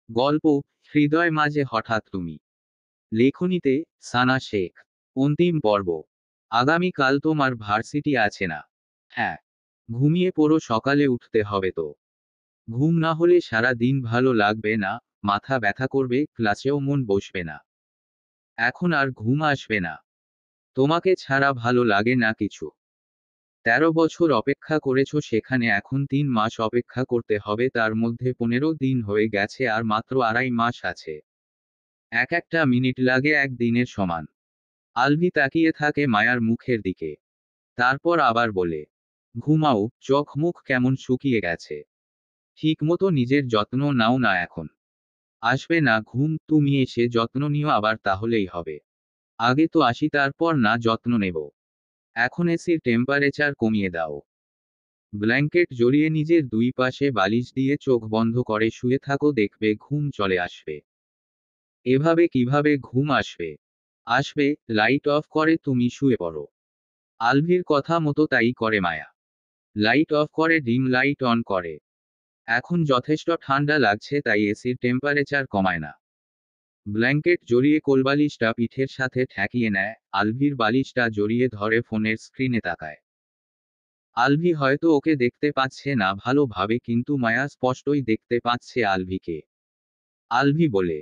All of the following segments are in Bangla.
গল্প হৃদয় মাঝে হঠাৎ তুমি। লেখনীতে সানা শেখ। অন্তিম পর্ব। আগামীকাল তোমার ভার্সিটি আছে না? হ্যাঁ। ঘুমিয়ে পড়ো, সকালে উঠতে হবে তো। ঘুম না হলে সারা দিন ভালো লাগবে না, মাথা ব্যথা করবে, ক্লাসেও মন বসবে না। এখন আর ঘুম আসবে না। তোমাকে ছাড়া ভালো লাগে না কিছু। 13 বছর অপেক্ষা করেছো, সেখানে এখন 3 মাস অপেক্ষা করতে হবে, তার মধ্যে 15 দিন হয়ে গেছে আর মাত্র 2.5 মাস আছে। এক একটা মিনিট লাগে একদিনের সমান। আলভি তাকিয়ে থাকে মায়ার মুখের দিকে। তারপর আবার বলে, ঘুমাও, চোখ মুখ কেমন শুকিয়ে গেছে। ঠিক মতো নিজের যত্ন নাও না এখন। আসবে না ঘুম, তুমি এসে যত্ন নিও আবার, তাহলেই হবে। আগে তো আসি, তারপর না যত্ন নেব। এখন এসির টেম্পারেচার কমিয়ে দাও। ব্ল্যাঙ্কেট জড়িয়ে নিজের দুই পাশে বালিশ দিয়ে চোখ বন্ধ করে শুয়ে থাকো, দেখবে ঘুম চলে আসবে। এভাবে কিভাবে ঘুম আসবে? আসবে, লাইট অফ করে তুমি শুয়ে পড়ো। আলভির কথা মতো তাই করে মায়া। লাইট অফ করে ডিম লাইট অন করে। এখন যথেষ্ট ঠান্ডা লাগছে তাই এসির টেম্পারেচার কমায় না। ব্ল্যাঙ্কেট জড়িয়ে কোলবালিশটা পিঠের সাথে ঠেকিয়ে নেয়, আলভির বালিশটা জড়িয়ে ধরে ফোনের স্ক্রিনে তাকায়। আলভি হয়তো ওকে দেখতে পাচ্ছে না ভালোভাবে, কিন্তু মায়া স্পষ্টই দেখতে পাচ্ছে আলভিকে। আলভি বলে,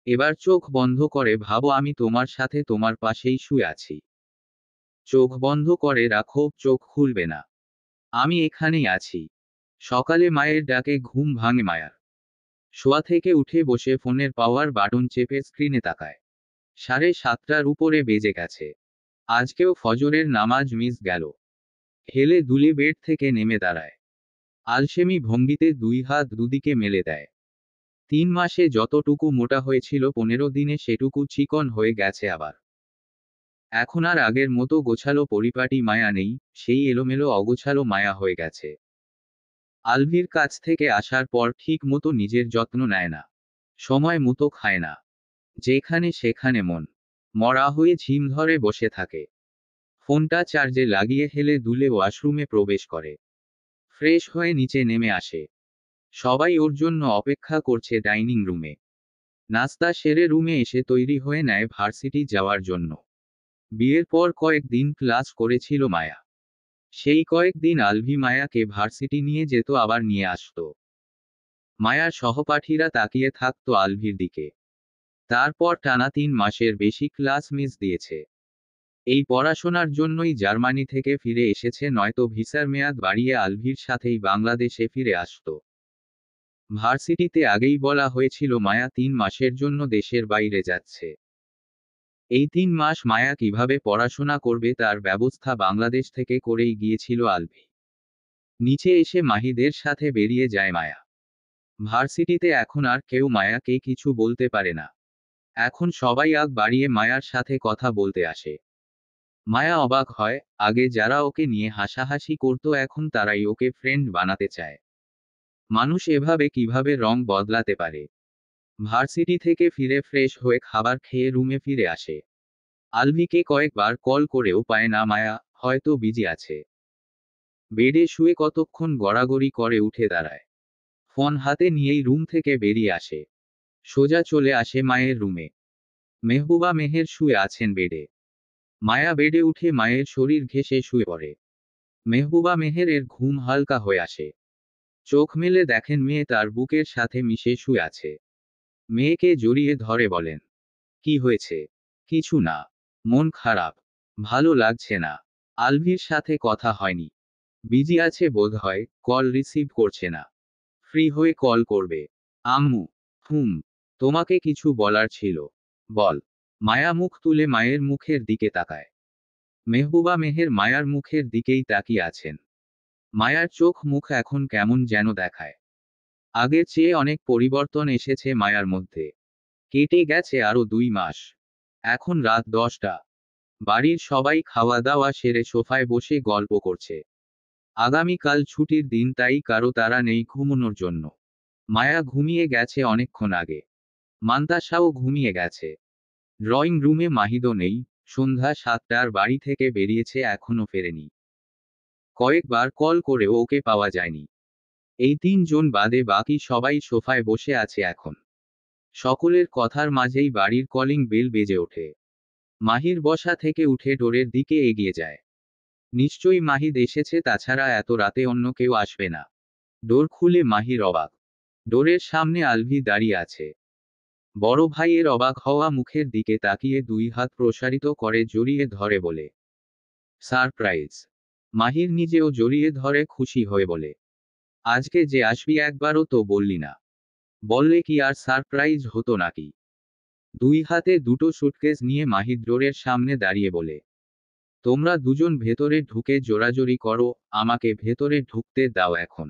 এবার চোখ বন্ধ করে ভাবো আমি তোমার সাথে তোমার পাশেই শুয়ে আছি। চোখ বন্ধ করে রাখো, চোখ খুলবে না। আমি এখানেই আছি। সকালে মায়ের ডাকে ঘুম ভাঙে মায়ার। শোয়া থেকে উঠে বসে ফোনের পাওয়ার বাটন চেপে স্ক্রিনে তাকায়। 7:30টার উপরে বেজে গেছে। আজকেও ফজরের নামাজ মিস গেল। হেলে দুলে বেড থেকে নেমে দাঁড়ায়। আলসেমি ভঙ্গিতে দুই হাত দুদিকে মেলে দেয়। 3 মাসে যতটুকু মোটা হয়েছিল 15 দিনে সেটুকু চিকন হয়ে গেছে আবার। এখন আর আগের মতো গোছালো পরিপাটি মায়া নেই, সেই এলোমেলো অগোছালো মায়া হয়ে গেছে। আলভির কাছ থেকে আসার পর ঠিক মতো নিজের যত্ন নেয় না। সময় মতো খায় না। যেখানে সেখানে মন মরা হয়ে ঝিম ধরে বসে থাকে। ফোনটা চার্জে লাগিয়ে হেলে দুলে ওয়াশরুমে প্রবেশ করে। ফ্রেশ হয়ে নিচে নেমে আসে। সবাই ওর জন্য অপেক্ষা করছে ডাইনিং রুমে। নাস্তা সেরে রুমে এসে তৈরি হয়ে নেয় ভার্সিটি যাওয়ার জন্য। বিয়ের পর কয়েকদিন ক্লাস করেছিল মায়া। সেই কয়েকদিন আলভি মায়াকে ভার্সিটি নিয়ে যেত আবার নিয়ে আসতো। মায়ার সহপাঠীরা তাকিয়ে থাকতো আলভির দিকে। তারপর টানা 3 মাসের বেশি ক্লাস মিস দিয়েছে। এই পড়াশোনার জন্যই জার্মানি থেকে ফিরে এসেছে, নয়তো ভিসার মেয়াদ বাড়িয়ে আলভির সাথেই বাংলাদেশে ফিরে আসতো। ভার্সিটিতে আগেই বলা হয়েছিল মায়া 3 মাসের জন্য দেশের বাইরে যাচ্ছে। এই 3 মাস মায়া কিভাবে পড়াশোনা করবে তার ব্যবস্থা বাংলাদেশ থেকে করেই গিয়েছিল আলভি। নিচে এসে মাহিদের সাথে বেরিয়ে যায় মায়া। ভার্সিটিতে এখন আর কেউ মায়াকে কিছু বলতে পারে না। এখন সবাই আগ বাড়িয়ে মায়ার সাথে কথা বলতে আসে। মায়া অবাক হয়, আগে যারা ওকে নিয়ে হাসাহাসি করত এখন তারাই ওকে ফ্রেন্ড বানাতে চায়। মানুষ এভাবে কিভাবে রং বদলাতে পারে? ভার্সিটি থেকে ফিরে ফ্রেশ হয়ে খাবার খেয়ে রুমে ফিরে আসে। আলভিকে কয়েকবার কল করেও পায় না মায়া, হয়তো বিজি আছে। বেডে শুয়ে কতক্ষণ গড়াগড়ি করে উঠে দাঁড়ায়। ফোন হাতে নিয়েই রুম থেকে বেরিয়ে আসে। সোজা চলে আসে মায়ের রুমে। মেহবুবা মেহের শুয়ে আছেন বেডে। মায়া বেডে উঠে মায়ের শরীর ঘেঁষে শুয়ে পড়ে। মেহবুবা মেহেরের ঘুম হালকা হয়ে আসে। চোখ মেলে দেখেন মেয়ে তার বুকের সাথে মিশে শুয়ে আছে। মেয়েকে জড়িয়ে ধরে বলেন, কি হয়েছে? কিছু না। মন খারাপ। ভালো লাগছে না। আলভির সাথে কথা হয়নি। বিজি আছে বোধহয়, কল রিসিভ করছে না। ফ্রি হয়ে কল করবে। আম্মু। হুম। তোমাকে কিছু বলার ছিল। বল। মায়া মুখ তুলে মায়ের মুখের দিকে তাকায়। মেহবুবা মেহের মায়ার মুখের দিকেই তাকিয়ে আছেন। মায়ার চোখ মুখ এখন কেমন যেন দেখায়। আগের চেয়ে অনেক পরিবর্তন এসেছে মায়ার মধ্যে। কেটে গেছে আরো 2 মাস। এখন রাত 10টা। বাড়ির সবাই খাওয়া দাওয়া সেরে সোফায় বসে গল্প করছে। আগামীকাল ছুটির দিন, তাই কারো তাড়া নেই ঘুমানোর জন্য। মায়া ঘুমিয়ে গেছে অনেকক্ষণ আগে। মান্তাসাও ঘুমিয়ে গেছে। ড্রয়িং রুমে মাহিদও নেই। সন্ধ্যা 7টার বাড়ি থেকে বেরিয়েছে, এখনো ফেরেনি। কয়েকবার কল করেও ওকে পাওয়া যায়নি। এই 3 জন বাদে বাকি সবাই সোফায় বসে আছে এখন। সকলের কথার মাঝেই বাড়ির কলিং বেল বেজে ওঠে। মাহির বসা থেকে উঠে ডোরের দিকে এগিয়ে যায়। নিশ্চয়ই মাহিদ এসেছে, তাছাড়া এত রাতে অন্য কেউ আসবে না। ডোর খুলে মাহির অবাক। ডোরের সামনে আলভি দাঁড়িয়ে আছে। বড় ভাইয়ের অবাক হওয়া মুখের দিকে তাকিয়ে দুই হাত প্রসারিত করে জড়িয়ে ধরে বলে, সারপ্রাইজ। মাহির নিজেও জড়িয়ে ধরে খুশি হয়ে বলে, আজকে যে আসবি একবারও তো বললি না। বললে কি আর সারপ্রাইজ হতো নাকি? দুই হাতে দুটো সুটকেস নিয়ে মাহির ডোরের সামনে দাঁড়িয়ে বলে, তোমরা দুজন ভেতরে ঢুকে জোরাজোরি করো, আমাকে ভেতরে ঢুকতে দাও এখন।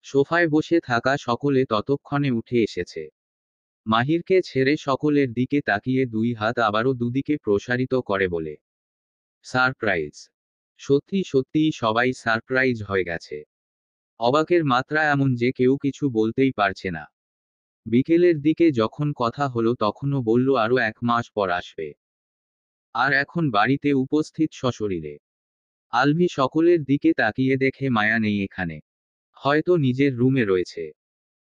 সোফায় বসে থাকা সকলে ততক্ষণে উঠে এসেছে। মাহিরকে ছেড়ে সকলের দিকে তাকিয়ে দুই হাত আবারও দুদিকে প্রসারিত করে বলে, সারপ্রাইজ। সত্যি সত্যিই সবাই সারপ্রাইজ হয়ে গেছে। অবাকের মাত্রা এমন যে কেউ কিছু বলতেই পারছে না। বিকেলের দিকে যখন কথা হলো তখনও বলল আরও 1 মাস পর আসবে। আর এখন বাড়িতে উপস্থিত সশরীরে। আলভি সকলের দিকে তাকিয়ে দেখে মায়া নেই এখানে। হয়তো নিজের রুমে রয়েছে।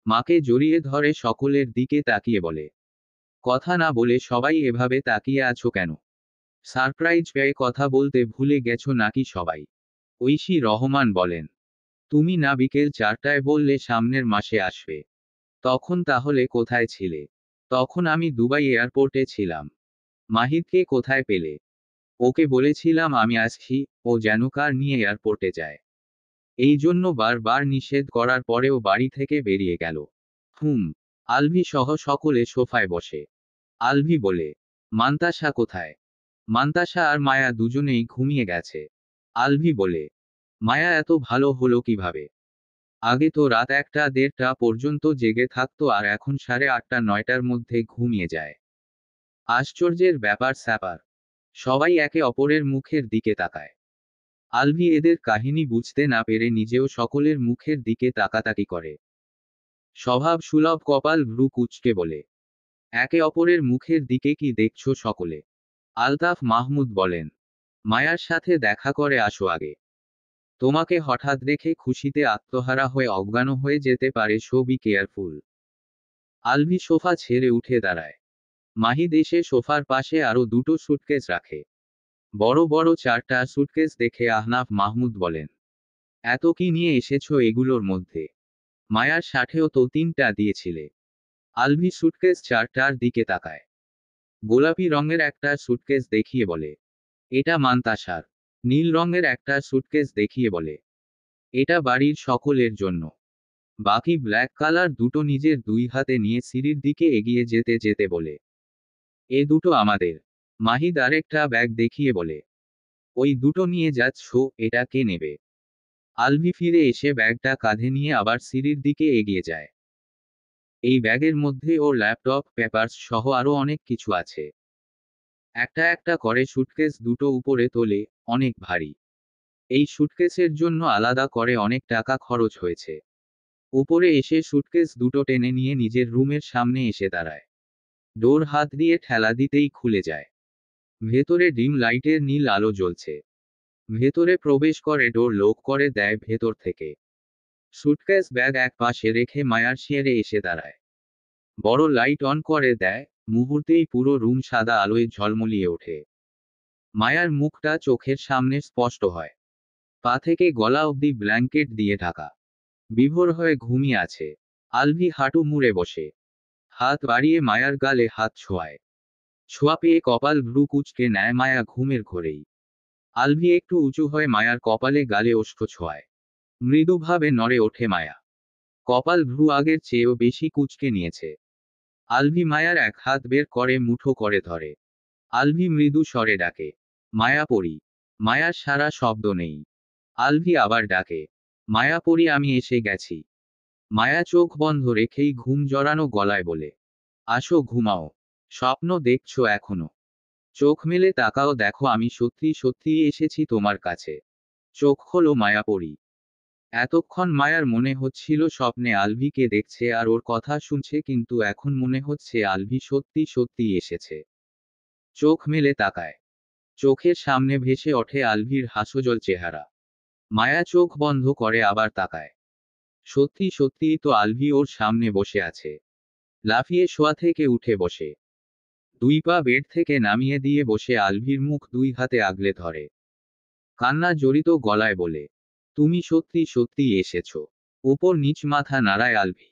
মাকে জড়িয়ে ধরে সকলের দিকে তাকিয়ে বলে, কথা না বলে সবাই এভাবে তাকিয়ে আছো কেন? সারপ্রাইজ পেয়ে কথা বলতে ভুলে গেছো নাকি সবাই? ঐশী রহমান বলেন, তুমি না বিকেল 4টায় বললে সামনের মাসে আসবে। তখন তাহলে কোথায় ছিলে? তখন আমি দুবাই এয়ারপোর্টে ছিলাম। মাহিদকে কোথায় পেলে? ওকে বলেছিলাম আমি আসছি, ও যেন কার নিয়ে এয়ারপোর্টে যায়। এই জন্য বারবার নিষেধ করার পরেও বাড়ি থেকে বেরিয়ে গেল। আলভি সহ সকলে সোফায় বসে। আলভি বলে, মান্তাসা কোথায়? মান্তাসা আর মায়া দুজনেই ঘুমিয়ে গেছে। আলভি বলে, মায়া এত ভালো হলো কিভাবে? আগে তো রাত 1টা-1:30 পর্যন্ত জেগে থাকতো আর এখন 8:30-9টার মধ্যে ঘুমিয়ে যায়। আশ্চর্যের ব্যাপার স্যাপার। সবাই একে অপরের মুখের দিকে তাকায়। আলভি এদের কাহিনী বুঝতে না পেরে নিজেও সকলের মুখের দিকে তাকাতাকি করে। স্বভাব সুলভ কপাল ভ্রু কুঁচকে বলে, একে অপরের মুখের দিকে কি দেখছো সকলে? আলতাফ মাহমুদ বলেন, মায়ার সাথে দেখা করে আসো আগে। তোমাকে হঠাৎ দেখে খুশিতে আত্মহারা হয়ে অজ্ঞান হয়ে যেতে পারে, so be careful. Alvi sofa ছেড়ে উঠে দাঁড়ায়। মাহিদ এসে সোফার পাশে আরো দুটো সুটকেস রাখে। বড় বড় 4টা সুটকেস দেখে আহনাফ মাহমুদ বলেন, এত কি নিয়ে এসেছো এগুলোর মধ্যে? মায়ার সাথেও তো 3টা দিয়েছিলে। আলভি সুটকেস 4টার দিকে তাকায়। গোলাপি রঙের একটা সুটকেস দেখিয়ে বলে, এটা মান্তাসার। নীল রঙের একটা সুটকেস দেখিয়ে বলে, এটা বাড়ির সকলের জন্য। বাকি ব্ল্যাক কালার দুটো নিজের দুই হাতে নিয়ে সিঁড়ির দিকে এগিয়ে যেতে যেতে বলে, এ দুটো আমাদের। মাহিদ আরেকটা ব্যাগ দেখিয়ে বলে, ওই দুটো নিয়ে যাচ্ছ, এটা কে নেবে? আলভি ফিরে এসে ব্যাগটা কাঁধে নিয়ে আবার সিঁড়ির দিকে এগিয়ে যায়। এই ব্যাগের মধ্যে ওর ল্যাপটপ, পেপারস সহ আরো অনেক কিছু আছে। একটা একটা করে সুটকেস দুটো উপরে তোলে, অনেক ভারী। এই সুটকেসের জন্য আলাদা করে অনেক টাকা খরচ হয়েছে। উপরে এসে সুটকেস দুটো টেনে নিয়ে নিজের রুমের সামনে এসে দাঁড়ায়। ডোর হাত দিয়ে ঠেলা দিতেই খুলে যায়। ভেতরে ডিম লাইটের নীল আলো জ্বলছে। ভেতরে প্রবেশ করে ডোর লক করে দেয় ভেতর থেকে। সুটকেস ব্যাগ এক পাশে রেখে মায়ার শেয়ারে এসে দাঁড়ায়। বড় লাইট অন করে দেয়, মুহূর্তেই পুরো রুম সাদা আলোয় ঝলমলিয়ে ওঠে। মায়ার মুখটা চোখের সামনে স্পষ্ট হয়। পা থেকে গলা অবধি ব্ল্যাঙ্কেট দিয়ে ঢাকা। বিভোর হয়ে ঘুমিয়ে আছে। আলভি হাঁটু মুড়ে বসে। হাত বাড়িয়ে মায়ার গালে হাত ছোঁয়ায়। ছোঁয়া পেয়ে কপাল ভ্রু কুঁচকে নেয় মায়া ঘুমের ঘোরেই। আলভি একটু উঁচু হয়ে মায়ার কপালে গালে ওষ্ঠ ছোঁয়ায়। মৃদুভাবে নড়ে ওঠে মায়া। কপাল ভ্রু আগের চেয়েও বেশি কুঁচকে নিয়েছে। আলভি মায়ার এক হাত বের করে মুঠো করে ধরে। আলভি মৃদু স্বরে ডাকে, মায়াপরি। মায়ার সারা শব্দ নেই। আলভি আবার ডাকে, মায়াপরি আমি এসে গেছি। মায়া চোখ বন্ধ রেখেই ঘুম জড়ানো গলায় বলে, আসো ঘুমাও। স্বপ্ন দেখছো এখনো? চোখ মেলে তাকাও, দেখো আমি সত্যি সত্যিই এসেছি তোমার কাছে। চোখ খোলো মায়াপরি। এতক্ষণ মায়ার মনে হচ্ছিল স্বপ্নে আলভিকে দেখছে আর ওর কথা শুনছে, কিন্তু এখন মনে হচ্ছে আলভি সত্যি সত্যি এসেছে। চোখ মেলে তাকায়। চোখের সামনে ভেসে ওঠে আলভির হাস্যোজ্জ্বল চেহারা। মায়া চোখ বন্ধ করে আবার তাকায়। সত্যি সত্যিই তো আলভি ওর সামনে বসে আছে। লাফিয়ে শোয়া থেকে উঠে বসে। 2 পা বেড থেকে নামিয়ে দিয়ে বসে আলভির মুখ 2 হাতে আগলে ধরে। কান্না জড়িত গলায় বলে, তুমি সত্যি সত্যি এসেছো। ওপর নিচ মাথা নাড়ায় আলভি।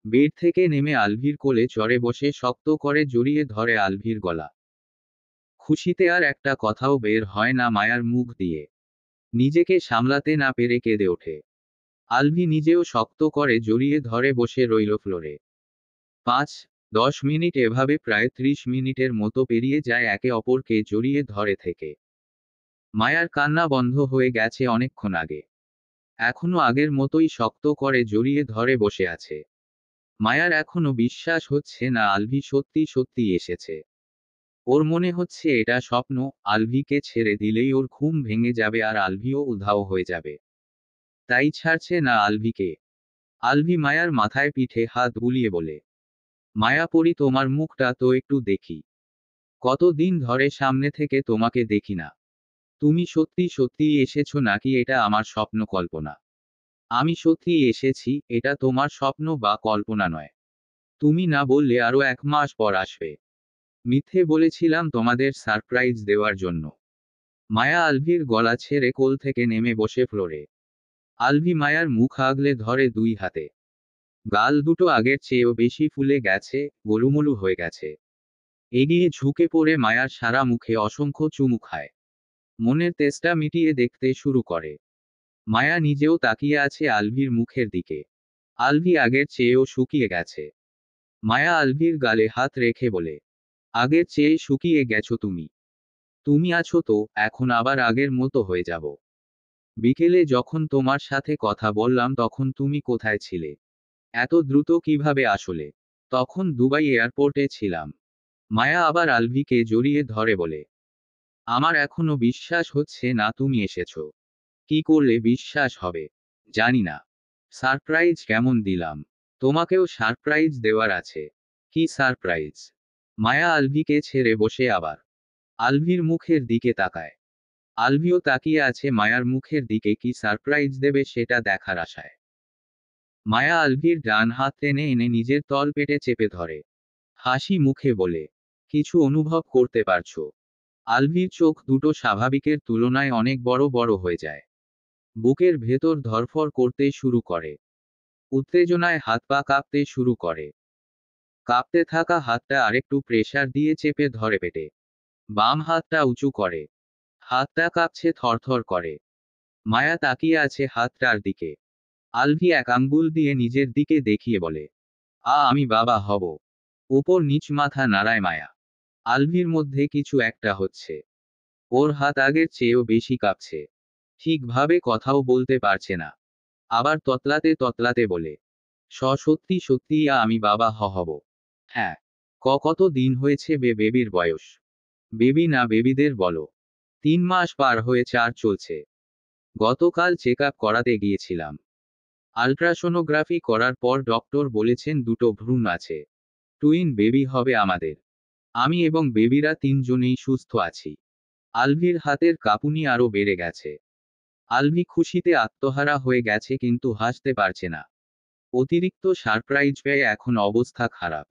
বেড থেকে নেমে আলভির কোলে চড়ে বসে শক্ত করে জড়িয়ে ধরে আলভির গলা। খুশিতে আর একটা কথাও বের হয় না মায়ার মুখ দিয়ে। নিজেকে সামলাতে না পেরে কেঁদে ওঠে। আলভি নিজেও শক্ত করে জড়িয়ে ধরে বসে রইল ফ্লোরে। 5-10 মিনিট এভাবে প্রায় 30 মিনিটের মতো পেরিয়ে যায় একে অপরকে জড়িয়ে ধরে থেকে। মায়ার কান্না বন্ধ হয়ে গেছে অনেকক্ষণ আগে। এখনো আগের মতোই শক্ত করে জড়িয়ে ধরে বসে আছে। মায়ার এখনো বিশ্বাস হচ্ছে না আলভি সত্যি সত্যি এসেছে। ওর মনে হচ্ছে এটা স্বপ্ন, আলভিকে ছেড়ে দিলেই ওর ঘুম ভেঙে যাবে আর আলভিও উধাও হয়ে যাবে। তাই ছাড়ছে না আলভিকে। আলভি মায়ার মাথায় পিঠে হাত বুলিয়ে বলে, মায়াপরি তোমার মুখটা তো একটু দেখি। কতদিন ধরে সামনে থেকে তোমাকে দেখি না। তুমি সত্যি সত্যিই এসেছো নাকি এটা আমার স্বপ্ন কল্পনা? আমি সত্যিই এসেছি, এটা তোমার স্বপ্ন বা কল্পনা নয়। তুমি না বললে আরো 1 মাস পর আসবে। মিথ্যে বলেছিলাম তোমাদের সারপ্রাইজ দেওয়ার জন্য। মায়া আলভির গলা ছেড়ে কোল থেকে নেমে বসে ফ্লোরে। আলভি মায়ার মুখ আগলে ধরে 2 হাতে। গাল দুটো আগের চেয়েও বেশি ফুলে গেছে, গোলুমোলু হয়ে গেছে। এগিয়ে ঝুঁকে পড়ে মায়ার সারা মুখে অসংখ্য চুমু খায়। মনের তেষ্টা মিটিয়ে দেখতে শুরু করে। মায়া নিজেও তাকিয়ে আছে আলভির মুখের দিকে। আলভি আগের চেয়েও শুকিয়ে গেছে। মায়া আলভির গালে হাত রেখে বলে, আগের চেয়ে শুকিয়ে গেছো তুমি। তুমি আছো তো, এখন আবার আগের মতো হয়ে যাব। বিকেলে যখন তোমার সাথে কথা বললাম তখন তুমি কোথায় ছিলে? এত দ্রুত কিভাবে আসলে? তখন দুবাই এয়ারপোর্টে ছিলাম। মায়া আবার আলভিকে জড়িয়ে ধরে বলে, আমার এখনো বিশ্বাস হচ্ছে না তুমি এসেছো। কি করলে বিশ্বাস হবে? জানি না। সারপ্রাইজ কেমন দিলাম? তোমাকেও সারপ্রাইজ দেওয়ার আছে। কি সারপ্রাইজ? মায়া আলভিকে ছেড়ে বসে আবার আলভির মুখের দিকে তাকায়। আলভিও তাকিয়ে আছে মায়ার মুখের দিকে, কি সারপ্রাইজ দেবে সেটা দেখার আশায়। মায়া আলভির ডান হাত টেনে এনে নিজের তল পেটে চেপে ধরে। হাসি মুখে বলে, কিছু অনুভব করতে পারছো? আলভির চোখ দুটো স্বাভাবিকের তুলনায় অনেক বড় বড় হয়ে যায়। বুকের ভেতর ধরফর করতে শুরু করে। উত্তেজনায় হাত পা কাঁপতে শুরু করে। কাঁপতে থাকা হাতটা আরেকটু প্রেসার দিয়ে চেপে ধরে পেটে। বাম হাতটা উঁচু করে। হাতটা কাঁপছে, থরথর করে। মায়া তাকিয়ে আছে হাতটার দিকে। আলভি এক আঙ্গুল দিয়ে নিজের দিকে দেখিয়ে বলে, আমি বাবা হব। উপর নিচ মাথা নাড়ায় মায়া। আলভির মধ্যে কিছু একটা হচ্ছে। ওর হাত আগের চেয়েও বেশি কাঁপছে। ঠিকভাবে কথাও বলতে পারছে না। আবার ততলাতে ততলাতে বলে, সত্যি সত্যি আমি বাবা হব। হ্যাঁ। কত দিন হয়েছে বেবির বয়স? বেবি না বেবিদের বলো। 3 মাস পার হয়ে 4 চলছে। গতকাল চেক আপ করাতে গিয়েছিলাম। আল্ট্রাসোনোগ্রাফি করার পর ডক্টর বলেছেন দুটো ভ্রূণ আছে। টুইন বেবি হবে আমাদের। আমি এবং বেবিরা 3 জনেই সুস্থ আছি। আলভির হাতের কাঁপুনি আরো বেড়ে গেছে। আলভি খুশিতে আত্মহারা হয়ে গেছে কিন্তু হাসতে পারছে না। অতিরিক্ত সারপ্রাইজ পেয়ে এখন অবস্থা খারাপ।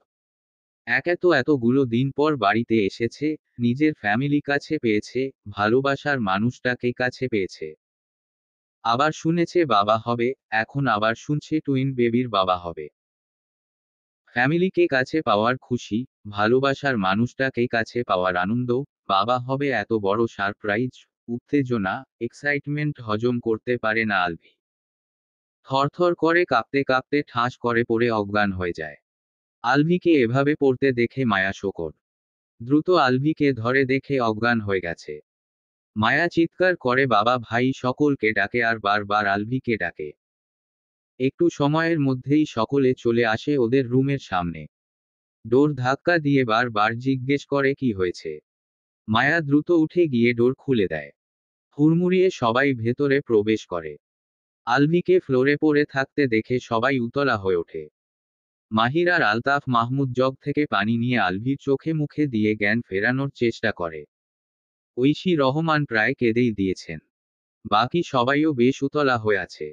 এতগুলো দিন পর বাড়িতে এসেছে, নিজের ফ্যামিলি কাছে পেয়েছে, ভালোবাসার মানুষটাকে কাছে পেয়েছে। আবার শুনেছে বাবা হবে, এখন আবার শুনছে টুইন বেবির বাবা হবে। ফ্যামিলিকে কাছে পাওয়ার খুশি, ভালোবাসার মানুষটাকে কাছে পাওয়ার আনন্দ, বাবা হবে এত বড় সারপ্রাইজ, উত্তেজনা, এক্সাইটমেন্ট হজম করতে পারে না আলভি। থরথর করে কাঁপতে কাঁপতে ঠাস করে পড়ে অজ্ঞান হয়ে যায়। আলভিকে এভাবে পড়তে দেখে মায়া শোকর। দ্রুত আলভিকে ধরে দেখে অজ্ঞান হয়ে গেছে। মায়া চিৎকার করে বাবা ভাই সকলকে ডাকে আর বারবার আলভিকে ডাকে। একটু সময়ের মধ্যেই সকলে চলে আসে ওদের রুমের সামনে। ডোর ধাক্কা দিয়ে বারবার জিজ্ঞেস করে কি হয়েছে। মায়া দ্রুত উঠে গিয়ে ডোর খুলে দেয়। হুড়মুড়িয়ে সবাই ভেতরে প্রবেশ করে। আলভিকে ফ্লোরে পড়ে থাকতে দেখে সবাই উতলা হয়ে ওঠে। মাহির আর আলতাফ মাহমুদ জগ থেকে পানি নিয়ে আলভির চোখে মুখে দিয়ে জ্ঞান ফেরানোর চেষ্টা করে। ঐশী রহমান প্রায় কেঁদেই দিয়েছেন। বাকি সবাইও বেশ উতলা হয়ে আছে।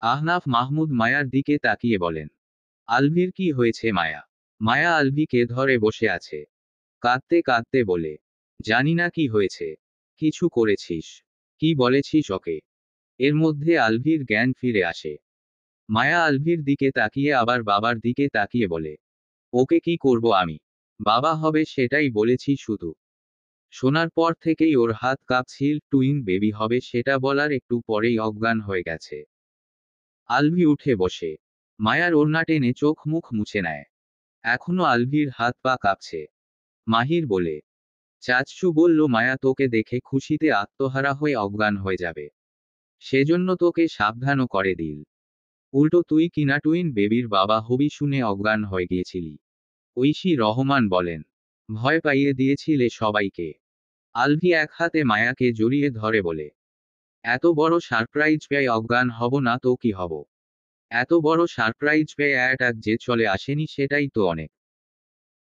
আহনাফ মাহমুদ মায়ার দিকে তাকিয়ে বলেন, আলভির কি হয়েছে মায়া? মায়া আলভিকে ধরে বসে আছে, কাঁদতে কাঁদতে বলে, জানি না কি হয়েছে। কিছু করেছিস? কি বলেছিস ওকে? এর মধ্যে আলভির জ্ঞান ফিরে আসে। মায়া আলভির দিকে তাকিয়ে আবার বাবার দিকে তাকিয়ে বলে, ওকে কি করব আমি? বাবা হবে সেটাই বলেছি শুধু। শোনার পর থেকেই ওর হাত কাঁপছিল, টুইন বেবি হবে সেটা বলার একটু পরেই অজ্ঞান হয়ে গেছে। আলভি উঠে বসে মায়ার ওড়না টেনে চোখ মুখ মুছে নেয়। এখনো আলভির হাত পা কাঁপছে। মাহির বলে, চাচু বলল মায়া তোকে দেখে খুশিতে আত্মহারা হয়ে অজ্ঞান হয়ে যাবে, সেজন্য তোকে সাবধানও করে দিল। উল্টো তুই কিনা টুইন বেবির বাবা হবি শুনে অজ্ঞান হয়ে গিয়েছিলি। ঐশী রহমান বলেন, ভয় পাইয়ে দিয়েছিলে সবাইকে। আলভি এক হাতে মায়াকে জড়িয়ে ধরে বলে, এত বড় সারপ্রাইজ পেয়ে অজ্ঞান হব না তো কি হব? এত বড় সারপ্রাইজ পেয়ে অ্যাটাক যে চলে আসেনি সেটাই তো অনেক।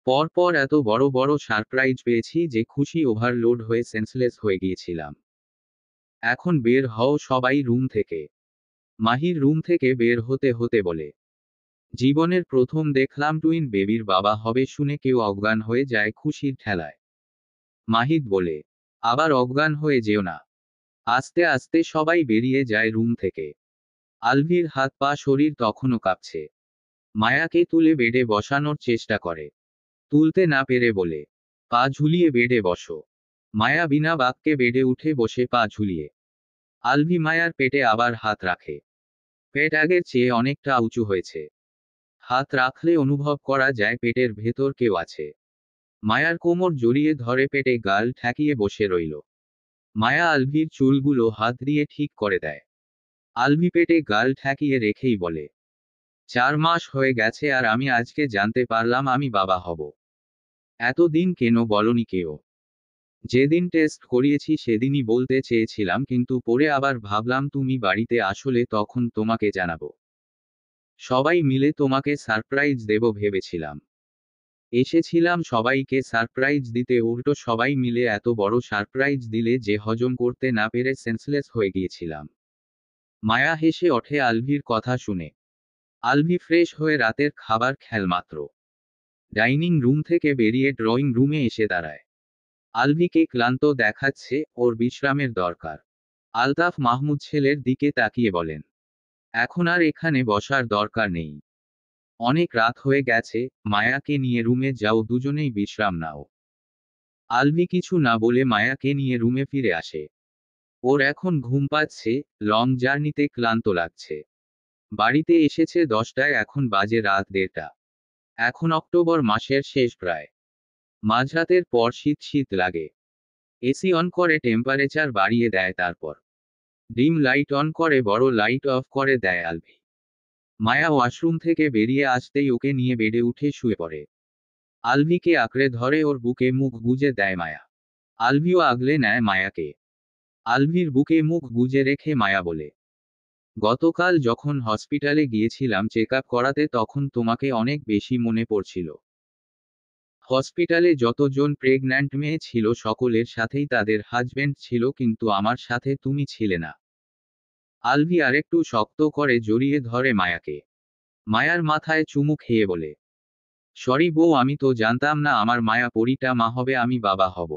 পরপর এত বড় বড় সারপ্রাইজ পেয়েছি যে খুশি ওভারলোড হয়ে সেন্সলেস হয়ে গিয়েছিলাম। এখন বের হও সবাই রুম থেকে। মাহির রুম থেকে বের হতে হতে বলে, জীবনের প্রথম দেখলাম টুইন বেবির বাবা হবে শুনে কেউ অজ্ঞান হয়ে যায় খুশির ঠেলায়। মাহিদ বলে, আবার অজ্ঞান হয়ে যেও না। আস্তে আস্তে সবাই বেরিয়ে যায় রুম থেকে। আলভির হাত পা শরীর তখনও কাঁপছে। মায়াকে তুলে বেডে বসানোর চেষ্টা করে। তুলতে না পেরে বলে, পা ঝুলিয়ে বেডে বসো। মায়া বিনা বাক্যে বেডে উঠে বসে পা ঝুলিয়ে। আলভি মায়ার পেটে আবার হাত রাখে। পেট আগের চেয়ে অনেকটা উঁচু হয়েছে। হাত রাখলে অনুভব করা যায় পেটের ভেতর কেউ আছে। মায়ার কোমর জড়িয়ে ধরে পেটে গাল ঠেকিয়ে বসে রইল। মায়া আলভির চুলগুলো হাত দিয়ে ঠিক করে দেয়। আলভি পেটে গাল ঠেকিয়ে রেখেই বলে, 4 মাস হয়ে গেছে আর আমি আজকে জানতে পারলাম আমি বাবা হব। এতদিন কেন বলনি কেউ? যেদিন টেস্ট করিয়েছি সেদিনই বলতে চেয়েছিলাম, কিন্তু পরে আবার ভাবলাম তুমি বাড়িতে আসলে তখন তোমাকে জানাবো। সবাই মিলে তোমাকে সারপ্রাইজ দেব ভেবেছিলাম। এসেছিলাম সবাইকে সারপ্রাইজ দিতে, উল্টো সবাই মিলে এত বড় সারপ্রাইজ দিলে যে হজম করতে না পেরে সেন্সলেস হয়ে গিয়েছিলাম। মায়া হেসে ওঠে আলভির কথা শুনে। আলভি ফ্রেশ হয়ে রাতের খাবার খেল মাত্র ডাইনিং রুম থেকে বেরিয়ে ড্রয়িং রুমে এসে দাঁড়ায়। আলভিকে ক্লান্ত দেখাচ্ছে, ওর বিশ্রামের দরকার। আলতাফ মাহমুদ ছেলের দিকে তাকিয়ে বলেন, এখন আর এখানে বসার দরকার নেই। অনেক রাত হয়ে গেছে, মায়াকে নিয়ে রুমে যাও, দুজনেই বিশ্রাম নাও। আলভি কিছু না বলে মায়াকে নিয়ে রুমে ফিরে আসে। ওর এখন ঘুম পাচ্ছে, লং জার্নিতে ক্লান্ত লাগছে। বাড়িতে এসেছে 10টায়, এখন বাজে রাত 1:30। এখন অক্টোবর মাসের শেষ প্রায়। মাঝরাতের পর শীত শীত লাগে। এসি অন করে টেম্পারেচার বাড়িয়ে দেয়, তারপর ডিম লাইট অন করে বড় লাইট অফ করে দেয় আলভি। মায়া ওয়াশরুম থেকে বেরিয়ে আসতেই ওকে নিয়ে বেডে উঠে শুয়ে পড়ে। আলভিকে আঁকড়ে ধরে ওর বুকে মুখ গুজে দেয় মায়া। আলভিও আগলে নেয় মায়াকে। আলভির বুকে মুখ গুজে রেখে মায়া বলে, গতকাল যখন হসপিটালে গিয়েছিলাম চেক আপ করাতে তখন তোমাকে অনেক বেশি মনে পড়ছিল। হসপিটালে যতজন প্রেগন্যান্ট মেয়ে ছিল সকলের সাথেই তাদের হাজবেন্ড ছিল, কিন্তু আমার সাথে তুমি ছিলে না। আলভি আরেকটু শক্ত করে জড়িয়ে ধরে মায়াকে। মায়ার মাথায় চুমু খেয়ে বলে, সরি বউ, আমি তো জানতাম না আমার মায়া পরিটা মা হবে, আমি বাবা হব।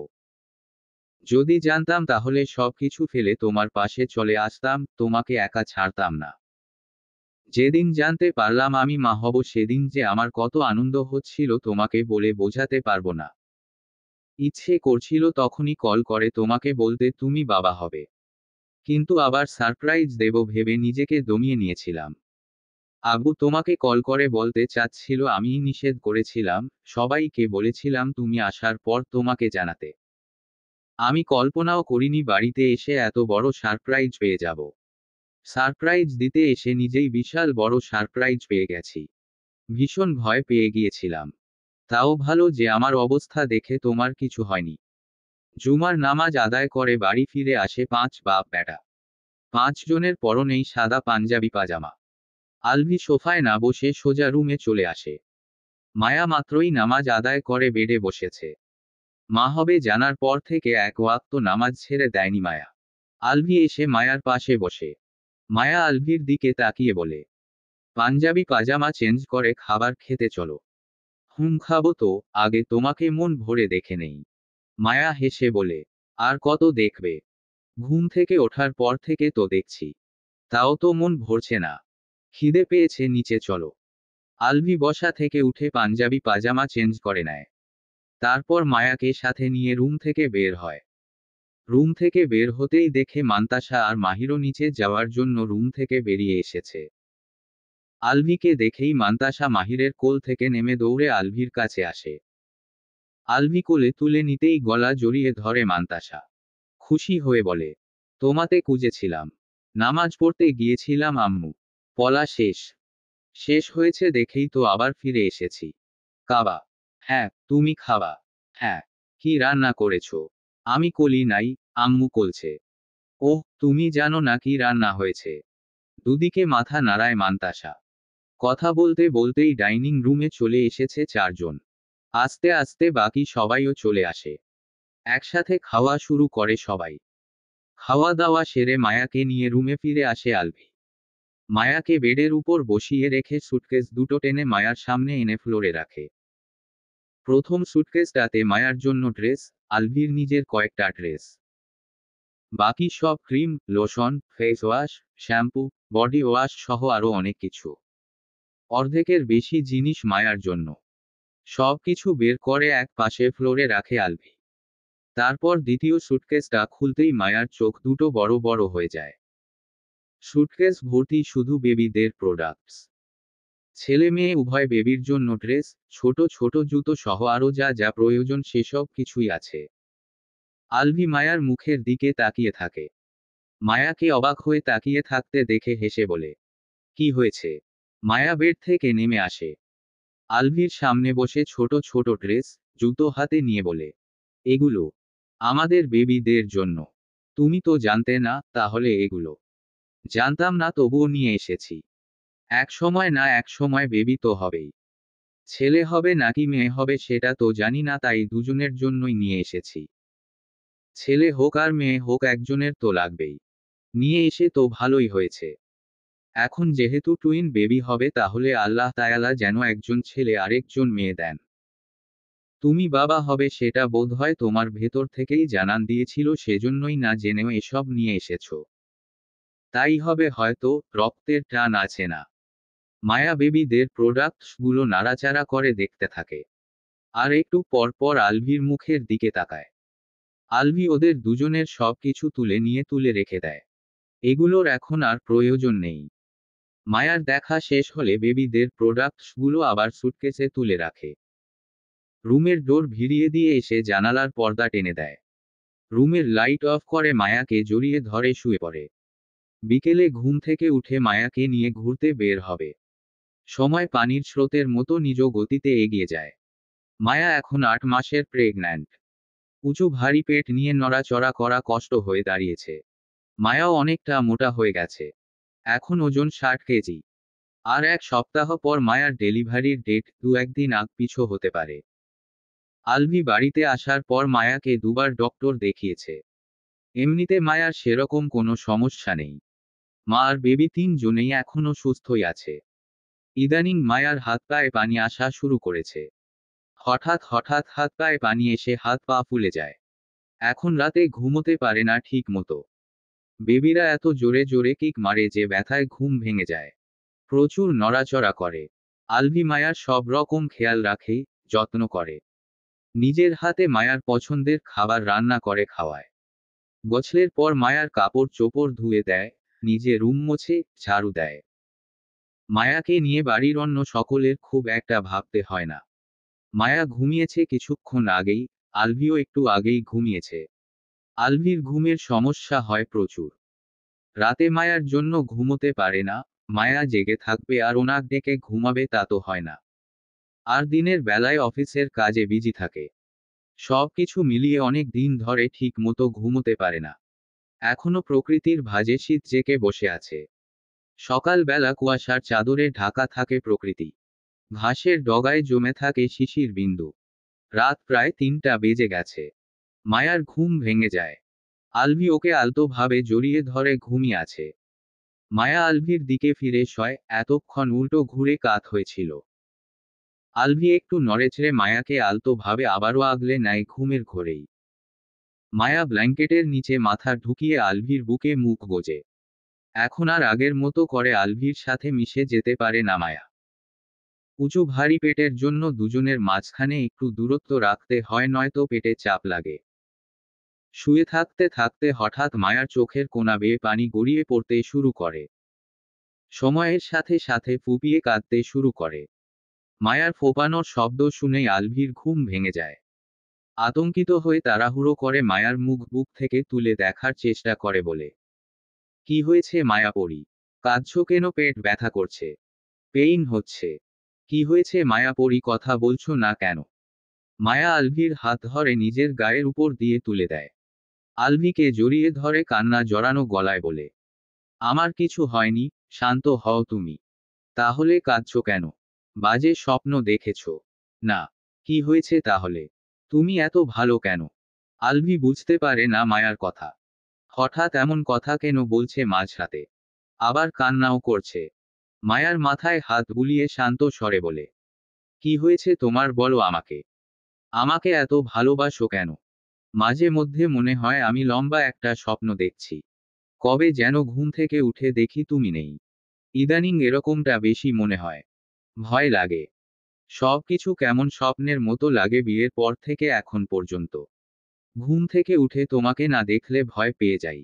যদি জানতাম তাহলে সবকিছু ফেলে তোমার পাশে চলে আসতাম, তোমাকে একা ছাড়তাম না। যেদিন জানতে পারলাম আমি মা হব সেদিন যে আমার কত আনন্দ হচ্ছিল তোমাকে বলে বোঝাতে পারবো না। ইচ্ছে করছিল তখনই কল করে তোমাকে বলতে তুমি বাবা হবে, কিন্তু আবার সারপ্রাইজ দেব ভেবে নিজেকে দমিয়ে নিয়েছিলাম। আব্বু তোমাকে কল করে বলতে চাচ্ছিল, আমিই নিষেধ করেছিলাম, সবাইকে বলেছিলাম তুমি আসার পর তোমাকে জানাতে। আমি কল্পনাও করিনি বাড়িতে এসে এত বড় সারপ্রাইজ পেয়ে যাব। সারপ্রাইজ দিতে এসে নিজেই বিশাল বড় সারপ্রাইজ পেয়ে গেছি। ভীষণ ভয় পেয়ে গিয়েছিলাম। তাও ভালো যে আমার অবস্থা দেখে তোমার কিছু হয়নি। জুমার নামাজ আদায় করে বাড়ি ফিরে আসে 5 বাপ বেটা। 5 জনের পরনেই সাদা পাঞ্জাবি পাজামা। আলভি সোফায় না বসে সোজা রুমে চলে আসে। মায়া মাত্রই নামাজ আদায় করে বেডে বসেছে। মা হবে জানার পর থেকে এক ওয়াক্ত নামাজ ছেড়ে দেয়নি মায়া। আলভি এসে মায়ার পাশে বসে। মায়া আলভির দিকে তাকিয়ে বলে, পাঞ্জাবি পাজামা চেঞ্জ করে খাবার খেতে চলো। খাবো তো, আগে তোমাকে মন ভরে দেখে নেই। মায়া হেসে বলে, আর কত দেখবে? ঘুম থেকে ওঠার পর থেকে তো দেখছি, তাও তো মন ভরছে না। খিদে পেয়েছে, নিচে চলো। আলভি বসা থেকে উঠে পাঞ্জাবি পাজামা চেঞ্জ করে নেয়। তারপর মায়াকে সাথে নিয়ে রুম থেকে বের হয়। রুম থেকে বের হতেই দেখে মান্তাসা আর মাহিরও নিচে যাওয়ার জন্য রুম থেকে বেরিয়ে এসেছে। আলভিকে দেখেই মান্তাসা মাহিরের কোল থেকে নেমে দৌড়ে আলভির কাছে আসে। আলভি কোলে তুলে নিতেই গলা জড়িয়ে ধরে মান্তাসা। খুশি হয়ে বলে, তোমাতে খুঁজেছিলাম। নামাজ পড়তে গিয়েছিলাম আম্মু। পলা শেষ শেষ হয়েছে দেখেই তো আবার ফিরে এসেছি। কাবা? হ্যাঁ, তুমি খাবা? হ্যাঁ। কি রান্না করেছো? আমি কলি নাই, আম্মু কলছে। ওহ, তুমি জানো না কি রান্না হয়েছে? দুদিকে মাথা নাড়ায় মান্তাসা। কথা বলতে বলতেই ডাইনিং রুমে চলে এসেছে চারজন। আস্তে আস্তে বাকি সবাইও চলে আসে। একসাথে খাওয়া শুরু করে সবাই। খাওয়া দাওয়া সেরে মায়াকে নিয়ে রুমে ফিরে আসে আলভি। মায়াকে বেডের উপর বসিয়ে রেখে সুটকেস দুটো টেনে মায়ার সামনে এনে ফ্লোরে রাখে। প্রথম সুটকেসটাতে মায়ার জন্য ড্রেস, আলভির নিজের কয়েকটা ড্রেস। বাকি সব cream, lotion, face wash, shampoo, body wash সহ আরও অনেক কিছু। অর্ধেকের বেশি জিনিস মায়ার জন্য। সব কিছু বের করে এক পাশে ফ্লোরে রাখে আলভি। তারপর দ্বিতীয় সুটকেসটা খুলতেই মায়ার চোখ দুটো বড় বড় হয়ে যায়। সুটকেস ভর্তি শুধু বেবিদের প্রোডাক্টস। ছেলে মেয়ে উভয় বেবির জন্য ড্রেস, ছোট ছোট জুতো সহ আরও যা যা প্রয়োজন সেসব কিছুই আছে। আলভি মায়ার মুখের দিকে তাকিয়ে থাকে। মায়াকে অবাক হয়ে তাকিয়ে থাকতে দেখে হেসে বলে, কি হয়েছে? মায়া বেড থেকে নেমে আসে। আলভির সামনে বসে ছোট ছোট ড্রেস, জুতো হাতে নিয়ে বলে, এগুলো আমাদের বেবিদের জন্য। তুমি তো জানতে না, তাহলে এগুলো? জানতাম না, তবুও নিয়ে এসেছি। এক সময় না এক সময় বেবি তো হবেই। ছেলে হবে নাকি মেয়ে হবে সেটা তো জানি না, তাই দুজনের জন্যই নিয়ে এসেছি। ছেলে হোক আর মেয়ে হোক একজনের তো লাগবেই। নিয়ে এসে তো ভালোই হয়েছে। এখন যেহেতু টুইন বেবি হবে তাহলে আল্লাহ তায়ালা যেন একজন ছেলে আরেকজন মেয়ে দেন। তুমি বাবা হবে সেটা বোধহয় তোমার ভেতর থেকেই জানান দিয়েছিল, সেজন্যই না জেনেও এসব নিয়ে এসেছো। তাই হবে হয়তো, রক্তের টান আছে না? মায়া বেবিদের প্রোডাক্টসগুলো নাড়াচাড়া করে দেখতে থাকে। আর একটু পর পর আলভির মুখের দিকে তাকায়। আলভি ওদের দুজনের সব কিছু তুলে নিয়ে তুলে রেখে দেয়। এগুলোর এখন আর প্রয়োজন নেই। মায়ার দেখা শেষ হলে বেবিদের প্রোডাক্টসগুলো আবার সুটকেসে তুলে রাখে। রুমের ডোর ভিড়িয়ে দিয়ে এসে জানালার পর্দা টেনে দেয়। রুমের লাইট অফ করে মায়াকে জড়িয়ে ধরে শুয়ে পড়ে। বিকেলে ঘুম থেকে উঠে মায়াকে নিয়ে ঘুরতে বের হবে। সময় পানির স্রোতের মতো নিজ গতিতে এগিয়ে যায়। মায়া এখন 8 মাসের প্রেগন্যান্ট। উঁচু ভারী পেট নিয়ে নড়াচড়া করা কষ্ট হয়ে দাঁড়িয়েছে। মায়াও অনেকটা মোটা হয়ে গেছে। এখন ওজন 60 কেজি। আর এক সপ্তাহ পর মায়ার ডেলিভারির ডেট, 2-1 দিন আগ পিছু হতে পারে। আলভি বাড়িতে আসার পর মায়াকে দুবার ডক্টর দেখিয়েছে। এমনিতে মায়ার সেরকম কোনো সমস্যা নেই। মা আর বেবি তিনজনেই এখনো সুস্থই আছে। ইদানিং মায়ার হাত পায়ে পানি আসা শুরু করেছে। হঠাৎ হঠাৎ হাত পায়ে পানি এসে হাত পা ফুলে যায়। এখন রাতে ঘুমোতে পারে না ঠিক মতো। বেবিরা এত জোরে জোরে কিক মারে যে ব্যথায় ঘুম ভেঙে যায়। প্রচুর নড়াচড়া করে। আলভি মায়ার সব রকম খেয়াল রাখে, যত্ন করে। নিজের হাতে মায়ার পছন্দের খাবার রান্না করে খাওয়ায়। গোছলের পর মায়ার কাপড় চোপড় ধুয়ে দেয়, নিজে রুম মোছে, ঝাড়ু দেয়। মায়াকে নিয়ে বাড়ির অন্য সকলের খুব একটা ভাবতে হয় না। মায়া ঘুমিয়েছে কিছুক্ষণ আগেই, আলভিও একটু আগেই ঘুমিয়েছে। আলভির ঘুমের সমস্যা হয় প্রচুর। রাতে মায়ার জন্য ঘুমোতে পারে না। মায়া জেগে থাকবে আর ওনাক ডেকে ঘুমাবে তা তো হয় না। আর দিনের বেলায় অফিসের কাজে বিজি থাকে। সবকিছু মিলিয়ে অনেক দিন ধরে ঠিক মতো ঘুমোতে পারে না। এখনো প্রকৃতির ভাঁজে শীত জেকে বসে আছে। সকালবেলা কুয়াশার চাদরে ঢাকা থাকে প্রকৃতি। ঘাসের ডগায় জমে থাকে শিশির বিন্দু। রাত প্রায় 3টা বেজে গেছে। মায়ার ঘুম ভেঙে যায়। আলভি ওকে আলতোভাবে জড়িয়ে ধরে ঘুমিয়ে আছে। মায়া আলভির দিকে ফিরে শয়, এতক্ষণ উল্টো ঘুরে কাত হয়েছিল। আলভি একটু নড়েচড়ে মায়াকে আলতো ভাবে আবারও আগলে নেয় ঘুমের ঘোরেই। মায়া ব্ল্যাঙ্কেটের নিচে মাথা ঢুকিয়ে আলভির বুকে মুখ গোজে। এখন আর আগের মতো করে আলভির সাথে মিশে যেতে পারে না মায়া। উঁচু ভারী পেটের জন্য দুজনের মাঝখানে একটু দূরত্ব রাখতে হয়, নয়তো পেটে চাপ লাগে। শুয়ে থাকতে থাকতে হঠাৎ মায়ার চোখের কোণা বেয়ে পানি গড়িয়ে পড়তে শুরু করে। সময়ের সাথে সাথে ফুপিয়ে কাঁদতে শুরু করে। মায়ার ফোপানোর শব্দ শুনেই আলভির ঘুম ভেঙে যায়। আতঙ্কিত হয়ে তাড়াহুড়ো করে মায়ার মুখ বুক থেকে তুলে দেখার চেষ্টা করে বলে, কি হয়েছে মায়াপরি? কাঁদছো কেন? পেট ব্যথা করছে? পেইন হচ্ছে? কি হয়েছে মায়াপরি, কথা বলছো না কেন? মায়া আলভির হাত ধরে নিজের গায়ের উপর দিয়ে তুলে দেয়। আলভিকে জড়িয়ে ধরে কান্না জড়ানো গলায় বলে, আমার কিছু হয়নি, শান্ত হও তুমি। তাহলে কাঁদছো কেন? বাজে স্বপ্ন দেখেছ? না। কি হয়েছে তাহলে? তুমি এত ভালো কেন? আলভি বুঝতে পারে না মায়ার কথা। হঠাৎ এমন কথা কেন বলছে মাঝরাতে? আবার কান্নাও করছে। মায়ার মাথায় হাত বুলিয়ে শান্ত স্বরে বলে, কি হয়েছে তোমার, বলো আমাকে। আমাকে এত ভালোবাসো কেন? মাঝে মধ্যে মনে হয় আমি লম্বা একটা স্বপ্ন দেখছি। কবে যেন ঘুম থেকে উঠে দেখি তুমি নেই। ইদানিং এরকমটা বেশি মনে হয়। ভয় লাগে। সবকিছু কেমন স্বপ্নের মতো লাগে বিয়ের পর থেকে এখন পর্যন্ত। ঘুম থেকে উঠে তোমাকে না দেখলে ভয় পেয়ে যাই।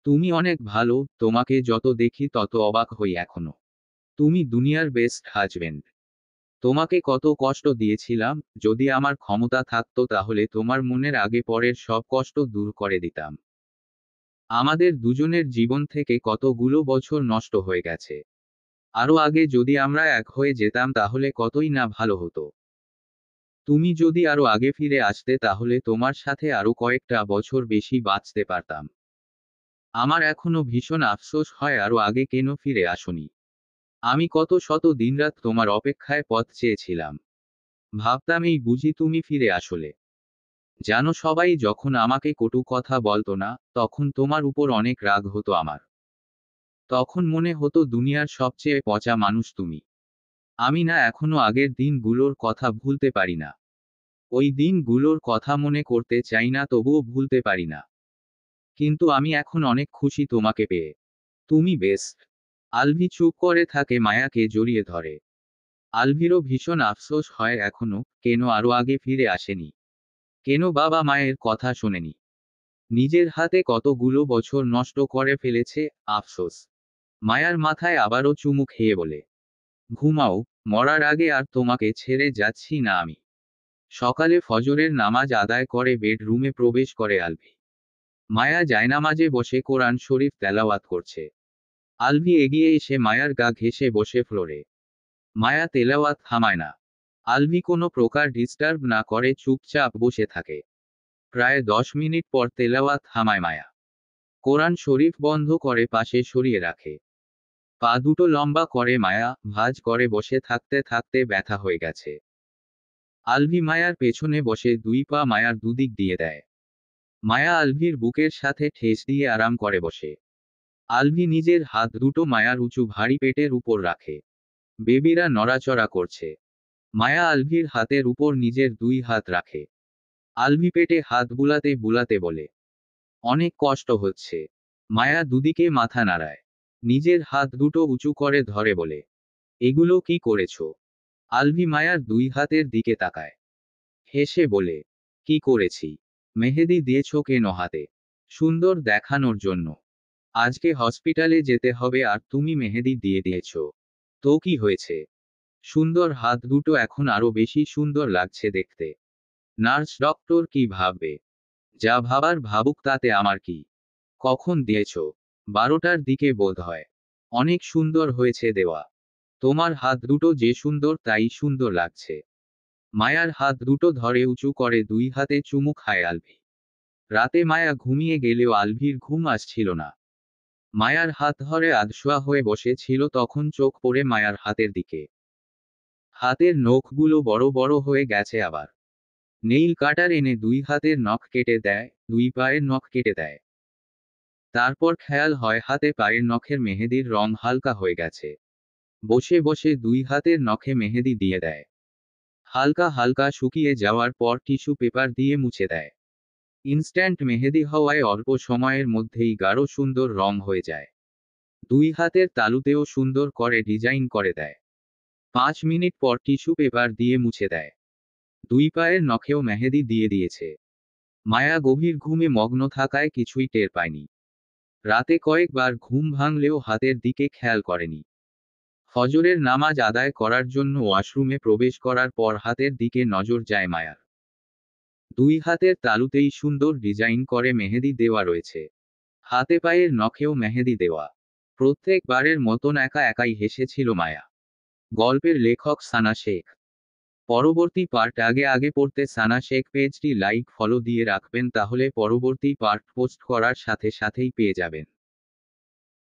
তুমি অনেক ভালো, তোমাকে যত দেখি তত অবাক হই এখনো। তুমি দুনিয়ার বেস্ট হাজবেন্ড। তোমাকে কত কষ্ট দিয়েছিলাম, যদি আমার ক্ষমতা থাকতো তাহলে তোমার মনের আগে পরের সব কষ্ট দূর করে দিতাম। আমাদের দুজনের জীবন থেকে কতগুলো বছর নষ্ট হয়ে গেছে। আরো আগে যদি আমরা এক হয়ে যেতাম তাহলে কতই না ভালো হতো। তুমি যদি আরো আগে ফিরে আসতে তাহলে তোমার সাথে আরো কয়েকটা বছর বেশি বাঁচতে পারতাম। আমার এখনো ভীষণ আফসোস হয় আরো আগে কেন ফিরে আসোনি। আমি কত শত দিনরাত তোমার অপেক্ষায় পথ চেয়েছিলাম। ভাবতাম এই বুঝি তুমি ফিরে আসলে। জানো, সবাই যখন আমাকে কটু কথা বলতো না, তখন তোমার উপর অনেক রাগ হতো আমার। তখন মনে হতো দুনিয়ার সবচেয়ে পচা মানুষ তুমি। আমি না এখনো আগের দিনগুলোর কথা ভুলতে পারি না। ওই দিনগুলোর কথা মনে করতে চাই না, তবুও ভুলতে পারি না। কিন্তু আমি এখন অনেক খুশি তোমাকে পেয়ে। তুমি বেস্ট। আলভি চুপ করে থাকে, মায়াকে জড়িয়ে ধরে। আলভিরও ভীষণ আফসোস হয় এখনো, কেন আরো আগে ফিরে আসেনি। কেন বাবা মায়ের কথা শোনেনি। নিজের হাতে কতগুলো বছর নষ্ট করে ফেলেছে। আফসোস। মায়ার মাথায় আবারও চুমু খেয়ে বলে, ঘুমাও, মরার আগে আর তোমাকে ছেড়ে যাচ্ছি না আমি। সকালে ফজরের নামাজ আদায় করে বেডরুমে প্রবেশ করে আলভি। মায়া জায়নামাজে বসে কোরআন শরীফ তেলাওয়াত করছে। আলভি এগিয়ে এসে মায়ার গা ঘেঁষে বসে ফ্লোরে। মায়া তেলাওয়াত থামায় না। আলভি কোনো প্রকার ডিস্টার্ব না করে চুপচাপ বসে থাকে। প্রায় 10 মিনিট পর তেলাওয়াত থামায় মায়া। কোরআন শরীফ বন্ধ করে পাশে সরিয়ে রাখে। পা দুটো লম্বা করে মায়া ভাঁজ করে বসে থাকতে থাকতে ব্যথা হয়ে গেছে। আলভি মায়ার পেছনে বসে দুই পা মায়ার দুদিক দিয়ে দেয়। মায়া আলভির বুকের সাথে ঠেস দিয়ে আরাম করে বসে। আলভি নিজের হাত দুটো মায়ার উঁচু ভারী পেটের উপর রাখে। বেবিরা নড়াচড়া করছে। মায়া আলভির হাতের উপর নিজের দুই হাত রাখে। আলভি পেটে হাত বুলাতে বুলাতে বলে, অনেক কষ্ট হচ্ছে। মায়া দুদিকে মাথা নাড়ায়। নিজের হাত দুটো উঁচু করে ধরে বলে, এগুলো কি করেছো? আলভি মায়ার দুই হাতের দিকে তাকায়। হেসে বলে, কি করেছি? মেহেদি দিয়েছো কেন হাতে? সুন্দর দেখানোর জন্য। আজকে হসপিটালে যেতে হবে আর তুমি মেহেদি দিয়ে দিয়েছো। তো কি হয়েছে? সুন্দর হাত দুটো এখন আরো বেশি সুন্দর লাগছে দেখতে। নার্স ডক্টর কি ভাববে? যা ভাবার ভাবুক, তাতে আমার কি। কখন দিয়েছো? 12টার দিকে বোধ হয়। অনেক সুন্দর হয়েছে দেওয়া। তোমার হাত দুটো যে সুন্দর তাই সুন্দর লাগছে। মায়ার হাত দুটো ধরে উঁচু করে দুই হাতে চুমু খায় আলভি। রাতে মায়া ঘুমিয়ে গেলেও আলভির ঘুম আসছিল না। মায়ার হাত ধরে আধশোয়া হয়ে বসে ছিল, তখন চোখ পড়ে মায়ার হাতের দিকে। হাতের নখগুলো বড় বড় হয়ে গেছে আবার। নেইল কাটার এনে দুই হাতের নখ কেটে দেয়, দুই পায়ের নখ কেটে দেয়। তারপর খেয়াল হয় হাতে পায়ের নখের মেহেদির রং হালকা হয়ে গেছে। বসে বসে দুই হাতের নখে মেহেদি দিয়ে দেয়। হালকা হালকা শুকিয়ে যাওয়ার পর টিস্যু পেপার দিয়ে মুছে দেয়। ইনস্ট্যান্ট মেহেদি হওয়ায় অল্প সময়ের মধ্যেই গাঢ় সুন্দর রং হয়ে যায়। দুই হাতের তালুতেও সুন্দর করে ডিজাইন করে দেয়। 5 মিনিট পর টিস্যু পেপার দিয়ে মুছে দেয়। দুই পায়ের নখেও মেহেদি দিয়ে দিয়েছে। মায়া গভীর ঘুমে মগ্ন থাকায় কিছুই টের পায়নি। রাতে কয়েকবার ঘুম ভাঙলেও হাতের দিকে খেয়াল করেনি। ফজরের নামাজ আদায় করার জন্য ওয়াশরুমে প্রবেশ করার পর হাতের দিকে নজর যায় মায়ার। দুই হাতের তালুতেই সুন্দর ডিজাইন করে মেহেদি দেওয়া রয়েছে। হাতে পায়ের নখেও মেহেদি দেওয়া। প্রত্যেকবারের মতন একা একাই হেসেছিল মায়া। গল্পের লেখক সানা শেখ। পরবর্তী পার্ট আগে আগে পড়তে সানা শেখ পেজটি লাইক ফলো দিয়ে রাখবেন, তাহলে পরবর্তী পার্ট পোস্ট করার সাথে সাথেই পেয়ে যাবেন।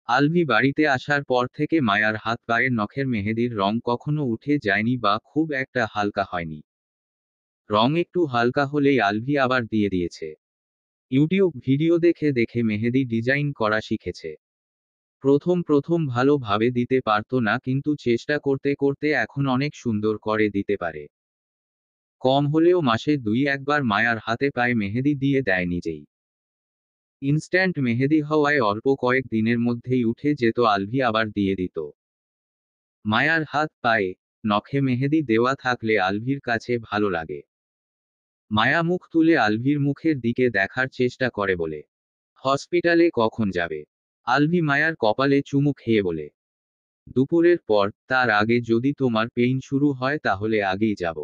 আলভি বাড়িতে আসার পর থেকে মায়ার হাত পায়ের নখের মেহেদির রং কখনো উঠে যায়নি বা খুব একটা হালকা হয়নি। রং একটু হালকা হলেই আলভি আবার দিয়ে দিয়েছে। ইউটিউব ভিডিও দেখে দেখে মেহেদি ডিজাইন করা শিখেছে। প্রথম প্রথম ভালোভাবে দিতে পারতো না, কিন্তু চেষ্টা করতে করতে এখন অনেক সুন্দর করে দিতে পারে। কম হলেও মাসে 2-1 বার মায়ার হাতে পায়ে মেহেদি দিয়ে দেয় নিজেই। ইনস্ট্যান্ট মেহেদি হওয়ায় অল্প কয়েক দিনের মধ্যেই উঠে যেত, আলভি আবার দিয়ে দিত। মায়ার হাত পায়ে নখে মেহেদি দেওয়া থাকলে আলভির কাছে ভালো লাগে। মায়া মুখ তুলে আলভির মুখের দিকে দেখার চেষ্টা করে বলে, হসপিটালে কখন যাবে? আলভি মায়ার কপালে চুমু খেয়ে বলে, দুপুরের পর, তার আগে যদি তোমার পেইন শুরু হয় তাহলে আগেই যাব।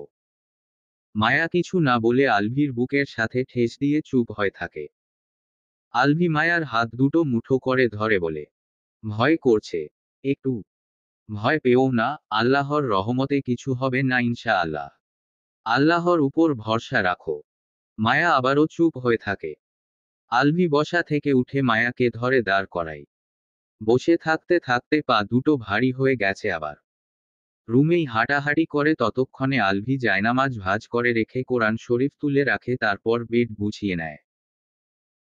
মায়া কিছু না বলে আলভির বুকের সাথে ঠেস দিয়ে চুপ হয়ে থাকে। আলভি মায়ার হাত দুটো মুঠো করে ধরে বলে, ভয় করছে? একটু ভয় পেও না, আল্লাহর রহমতে কিছু হবে না ইনশাআল্লাহ। আল্লাহর উপর ভরসা রাখো। মায়া আবারও চুপ হয়ে থাকে। আলভি বসা থেকে উঠে মায়াকে ধরে দাঁড় করায়। বসে থাকতে থাকতে পা দুটো ভারী হয়ে গেছে আবার। রুমেই হাঁটাহাঁটি করে ততক্ষণে আলভি জায়নামাজ ভাঁজ করে রেখে কোরআন শরীফ তুলে রাখে, তারপর বেড গুছিয়ে নেয়।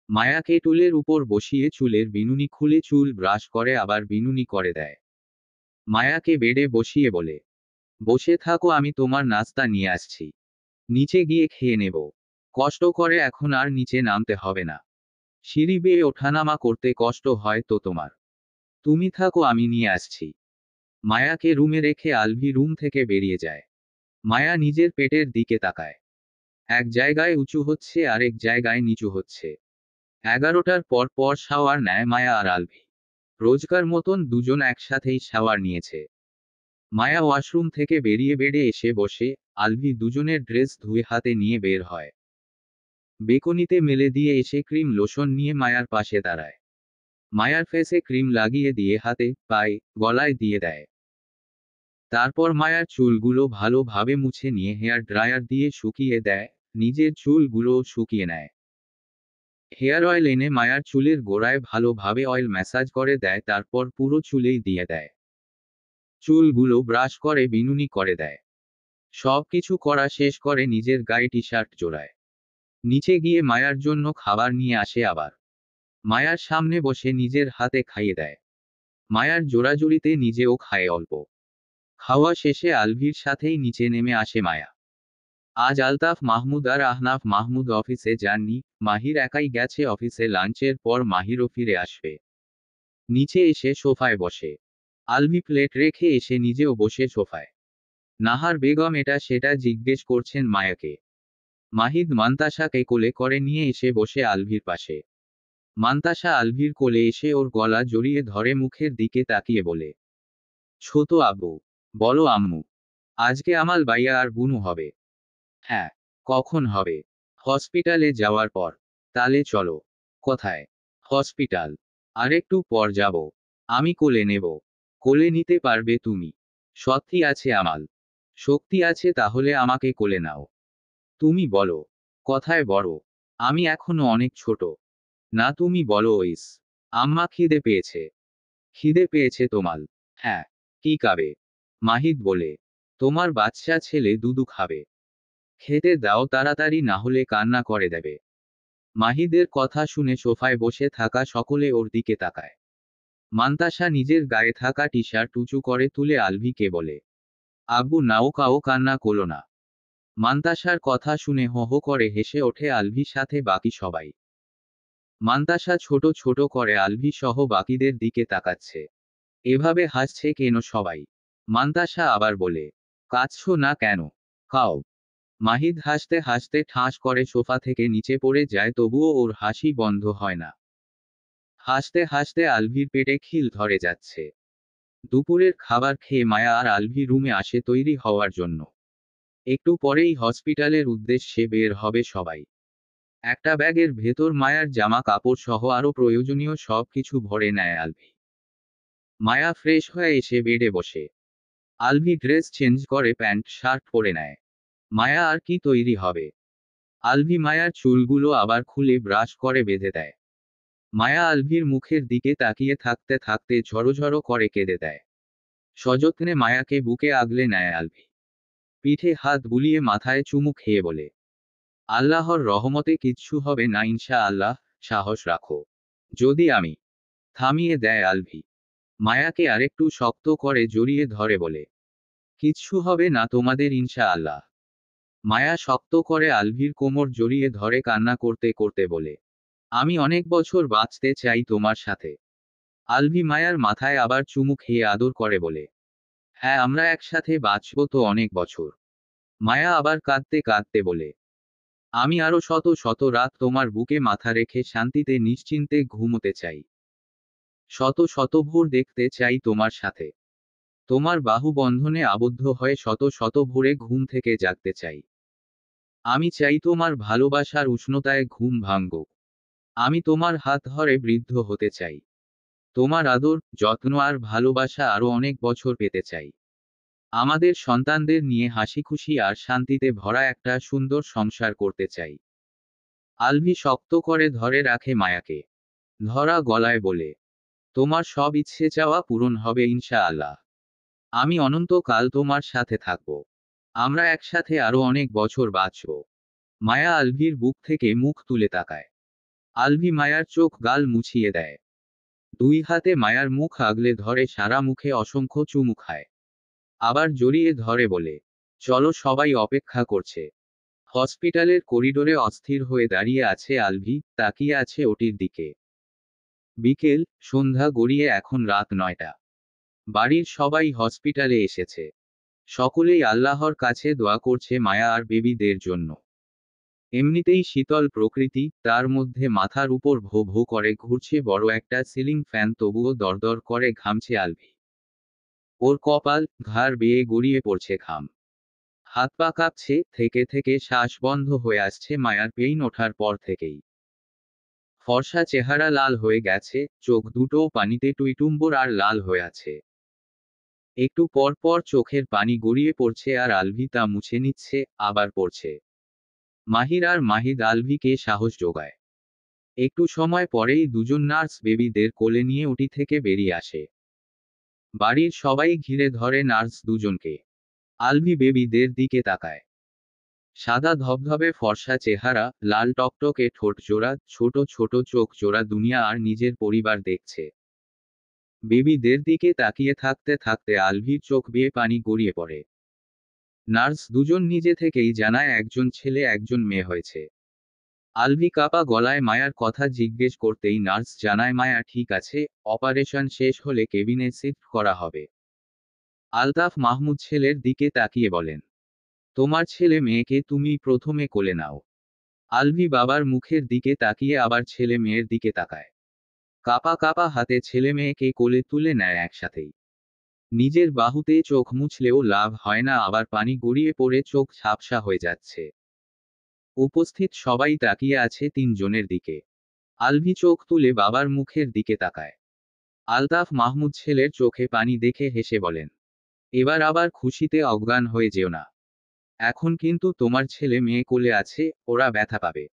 মায়াকে টুলের উপর বসিয়ে চুলের বিনুনি খুলে চুল ব্রাশ করে আবার বিনুনি করে দেয়। মায়াকে বেডে বসিয়ে বলে, বসে থাকো, আমি তোমার নাস্তা নিয়ে আসছি। নিচে গিয়ে খেয়ে নেব। কষ্ট করে এখন আর নিচে নামতে হবে না। সিঁড়ি বেয়ে ওঠানামা করতে কষ্ট হয় তো তোমার। তুমি থাকো, আমি নিয়ে আসছি। মায়াকে রুমে রেখে আলভি রুম থেকে বেরিয়ে যায়। মায়া নিজের পেটের দিকে তাকায়। এক জায়গায় উঁচু হচ্ছে, আরেক জায়গায় নিচু হচ্ছে। 11টার পর পর শাওয়ার নেয় মায়া আর আলভি। রোজকার মতন দুজন একসাথেই শাওয়ার নিয়েছে। মায়া ওয়াশরুম থেকে বেরিয়ে বেডে এসে বসে, আলভি দুজনের ড্রেস ধুয়ে হাতে নিয়ে বের হয়। বেকনিতে মেলে দিয়ে এসে ক্রিম লোশন নিয়ে মায়ার পাশে দাঁড়ায়। মায়ার ফেসে ক্রিম লাগিয়ে দিয়ে হাতে, পায়ে, গলায় দিয়ে দেয়। তারপর মায়ার চুলগুলো ভালোভাবে মুছে নিয়ে হেয়ার ড্রায়ার দিয়ে শুকিয়ে দেয়, নিজের চুলগুলোও শুকিয়ে নেয়। হেয়ার অয়েল এনে মায়ার চুলের গোড়ায় ভালোভাবে অয়েল ম্যাসাজ করে দেয়, তারপর পুরো চুলেই দিয়ে দেয়। চুলগুলো ব্রাশ করে বিনুনি করে দেয়। সবকিছু করা শেষ করে নিজের গায়ে টি শার্ট জোড়ায়। নিচে গিয়ে মায়ার জন্য খাবার নিয়ে আসে আবার। মায়ার সামনে বসে নিজের হাতে খাইয়ে দেয়। মায়ার জোড়াজুড়িতে নিজেও খায় অল্প। খাওয়া শেষে আলভির সাথেই নিচে নেমে আসে মায়া। আজ আলতাফ মাহমুদ আর আহনাফ মাহমুদ অফিসে যাননি, মাহির একাই গেছে অফিসে। লাঞ্চের পর মাহিরও ফিরে আসবে। নিচে এসে সোফায় বসে। আলভি প্লেট রেখে এসে নিজেও বসে সোফায়। নাহার বেগম এটা সেটা জিজ্ঞেস করছেন মায়াকে। মাহিদ মান্তাসাকে কোলে করে নিয়ে এসে বসে আলভির পাশে। মান্তাসা আলভির কোলে এসে ওর গলা জড়িয়ে ধরে মুখের দিকে তাকিয়ে বলে, ছোট আব্বু, বলো আম্মু, আজকে আমাল বাইয়া আর বুনু হবে? হ্যাঁ। কখন হবে? হসপিটালে যাওয়ার পর। তালে চলো। কোথায়? হসপিটাল। আরেকটু পর যাব। আমি কোলে নেব। কোলে নিতে পারবে তুমি? সত্যি আছে আমাল? শক্তি আছে তাহলে আমাকে কোলে নাও। তুমি বলো। কথায় বড়। আমি এখনো অনেক ছোট। না তুমি বলো ওইস। আম্মা খিদে পেয়েছে। খিদে পেয়েছে তোমাল? হ্যাঁ। কি খাবে? মাহিদ বলে, তোমার বাচ্চা ছেলে দুধু খাবে। খেতে দাও তাড়াতাড়ি, না হলে কান্না করে দেবে। মাহিদের কথা শুনে সোফায় বসে থাকা সকলে ওর দিকে তাকায়। মান্তাসা নিজের গায়ে থাকা টি শার্ট উঁচু করে তুলে আলভিকে বলে, আব্বু নাও, কাও কান্না করো না। মান্তাসার কথা শুনে হো হো করে হেসে ওঠে আলভির সাথে বাকি সবাই। মান্তাসা ছোট ছোট করে আলভি সহ বাকিদের দিকে তাকাচ্ছে। এভাবে হাসছে কেন সবাই? মান্তাসা আবার বলে, কাঁদছো না কেন? খাও। মাহিদ হাসতে হাসতে ঠাস করে সোফা থেকে নিচে পড়ে যায়, তবুও ওর হাসি বন্ধ হয় না। হাসতে হাসতে আলভির পেটে খিল ধরে যাচ্ছে। দুপুরের খাবার খেয়ে মায়া আর আলভি রুমে আসে তৈরি হওয়ার জন্য। একটু পরেই হসপিটালের উদ্দেশ্যে বের হবে সবাই। একটা ব্যাগের ভেতর মায়ার জামা কাপড় সহ আরো প্রয়োজনীয় সব কিছু ভরে নেয় আলভি। মায়া ফ্রেশ হয়ে এসে বেডে বসে। আলভি ড্রেস চেঞ্জ করে প্যান্ট শার্ট পরে নেয়। মায়া আর কি তৈরি হবে? আলভি মায়ার চুলগুলো আবার খুলে ব্রাশ করে বেঁধে দেয়। মায়া আলভির মুখের দিকে তাকিয়ে থাকতে থাকতে ঝড়ো করে কেঁদে দেয়। সযত্নে মায়াকে বুকে আগলে নেয় আলভি। পিঠে হাত বুলিয়ে মাথায় চুমু খেয়ে বলে, আল্লাহর রহমতে কিচ্ছু হবে না ইনশা আল্লাহ, সাহস রাখো। যদি আমি। থামিয়ে দেয় আলভি। মায়াকে আরেকটু শক্ত করে জড়িয়ে ধরে বলে, কিচ্ছু হবে না তোমাদের ইনশা আল্লাহ। মায়া শক্ত করে আলভির কোমর জড়িয়ে ধরে কান্না করতে করতে বলে, আমি অনেক বছর বাঁচতে চাই তোমার সাথে। আলভি মায়ার মাথায় আবার চুমু খেয়ে আদর করে বলে, হ্যাঁ আমরা একসাথে বাঁচব তো অনেক বছর। মায়া আবার কাঁদতে কাঁদতে বলে, আমি আরো শত শত রাত তোমার বুকে মাথা রেখে শান্তিতে নিশ্চিন্তে ঘুমোতে চাই। শত শত ভোর দেখতে চাই তোমার সাথে। তোমার বাহু বন্ধনে আবদ্ধ হয়ে শত শত ভোরে ঘুম থেকে জাগতে চাই। আমি চাই তোমার ভালোবাসার উষ্ণতায় ঘুম ভাঙুক। আমি তোমার হাত ধরে বৃদ্ধ হতে চাই। তোমার আদর, যত্ন আর ভালোবাসা আরো অনেক বছর পেতে চাই। আমাদের সন্তানদের নিয়ে হাসিখুশি আর শান্তিতে ভরা একটা সুন্দর সংসার করতে চাই। আলভি শক্ত করে ধরে রাখে মায়াকে। ধরা গলায় বলে, তোমার সব ইচ্ছে চাওয়া পূরণ হবে ইনশা আল্লাহ। আমি অনন্তকাল তোমার সাথে থাকব। আমরা একসাথে আরো অনেক বছর বাঁচব। মায়া আলভির বুক থেকে মুখ তুলে তাকায়। আলভি মায়ার চোখ গাল মুছিয়ে দেয়। দুই হাতে মায়ার মুখ আগলে ধরে সারা মুখে অসংখ্য চুমু খায়। আবার জড়িয়ে ধরে বলে, চলো সবাই অপেক্ষা করছে। হসপিটালের করিডোরে অস্থির হয়ে দাঁড়িয়ে আছে আলভি, তাকিয়ে আছে ওটির দিকে। বিকেল, সন্ধ্যা গড়িয়ে এখন রাত 9টা। বাড়ির সবাই হসপিটালে এসেছে। সকলেই আল্লাহর কাছে দোয়া করছে মায়া আর বেবিদের জন্য। এমনিতেই শীতল প্রকৃতি, তার মধ্যে মাথার উপর ভো ভো করে ঘুরছে বড় একটা সিলিং ফ্যান, তবুও দরদর করে ঘামছে আলভি। ওর কপাল, ঘাড় বেয়ে গড়িয়ে পড়ছে ঘাম। হাত পা কাঁপছে, থেকে থেকে শ্বাস বন্ধ হয়ে আসছে মায়ার পেইন ওঠার পর থেকেই। ফর্সা চেহারা লাল হয়ে গেছে, চোখ দুটোও পানিতে টুইটুম্বর আর লাল হয়ে আছে। একটু পর পর চোখের পানি গড়িয়ে পড়ছে আর আলভি তা মুছে নিচ্ছে, আবার পড়ছে। মাহির আর মাহিদ আলভিকে সাহস যোগায়। একটু সময় পরেই দুজন নার্স বেবিদের কোলে নিয়ে ওটি থেকে বেরিয়ে আসে। বাড়ির সবাই ঘিরে ধরে নার্স দুজনকে। আলভি বেবিদের দিকে তাকায়। সাদা ধবধবে ফর্সা চেহারা, লাল টকটকে ঠোঁট জোড়া, ছোট ছোট চোখ জোড়া, দুনিয়া আর নিজের পরিবার দেখছে। বেবিদের দিকে তাকিয়ে থাকতে থাকতে আলভির চোখ বেয়ে পানি গড়িয়ে পড়ে। নার্স দুজন নিজে থেকেই জানায় একজন ছেলে একজন মেয়ে হয়েছে। আলভি কাপা গলায় মায়ার কথা জিজ্ঞেস করতেই নার্স জানায় মায়া ঠিক আছে, অপারেশন শেষ হলে কেবিনে শিফট করা হবে। আলতাফ মাহমুদ ছেলের দিকে তাকিয়ে বলেন, তোমার ছেলে মেয়েকে তুমি প্রথমে কোলে নাও। আলভি বাবার মুখের দিকে তাকিয়ে আবার ছেলে মেয়ের দিকে তাকায়। কাপা কাপা হাতে ছেলে মেয়েকে কোলে তুলে নেয় একসাথেই। নিজের বাহুতে চোখ মুছলেও লাভ হয় না, আবার পানি গড়িয়ে পড়ে চোখ ঝাপসা হয়ে যাচ্ছে। উপস্থিত সবাই তাকিয়ে আছে তিনজনের দিকে। আলভি চোখ তুলে বাবার মুখের দিকে তাকায়। আলতাফ মাহমুদ ছেলের চোখে পানি দেখে হেসে বলেন, এবার আবার খুশিতে অজ্ঞান হয়ে যেও না। এখন কিন্তু তোমার ছেলে মেয়ে কোলে আছে, ওরা ব্যথা পাবে।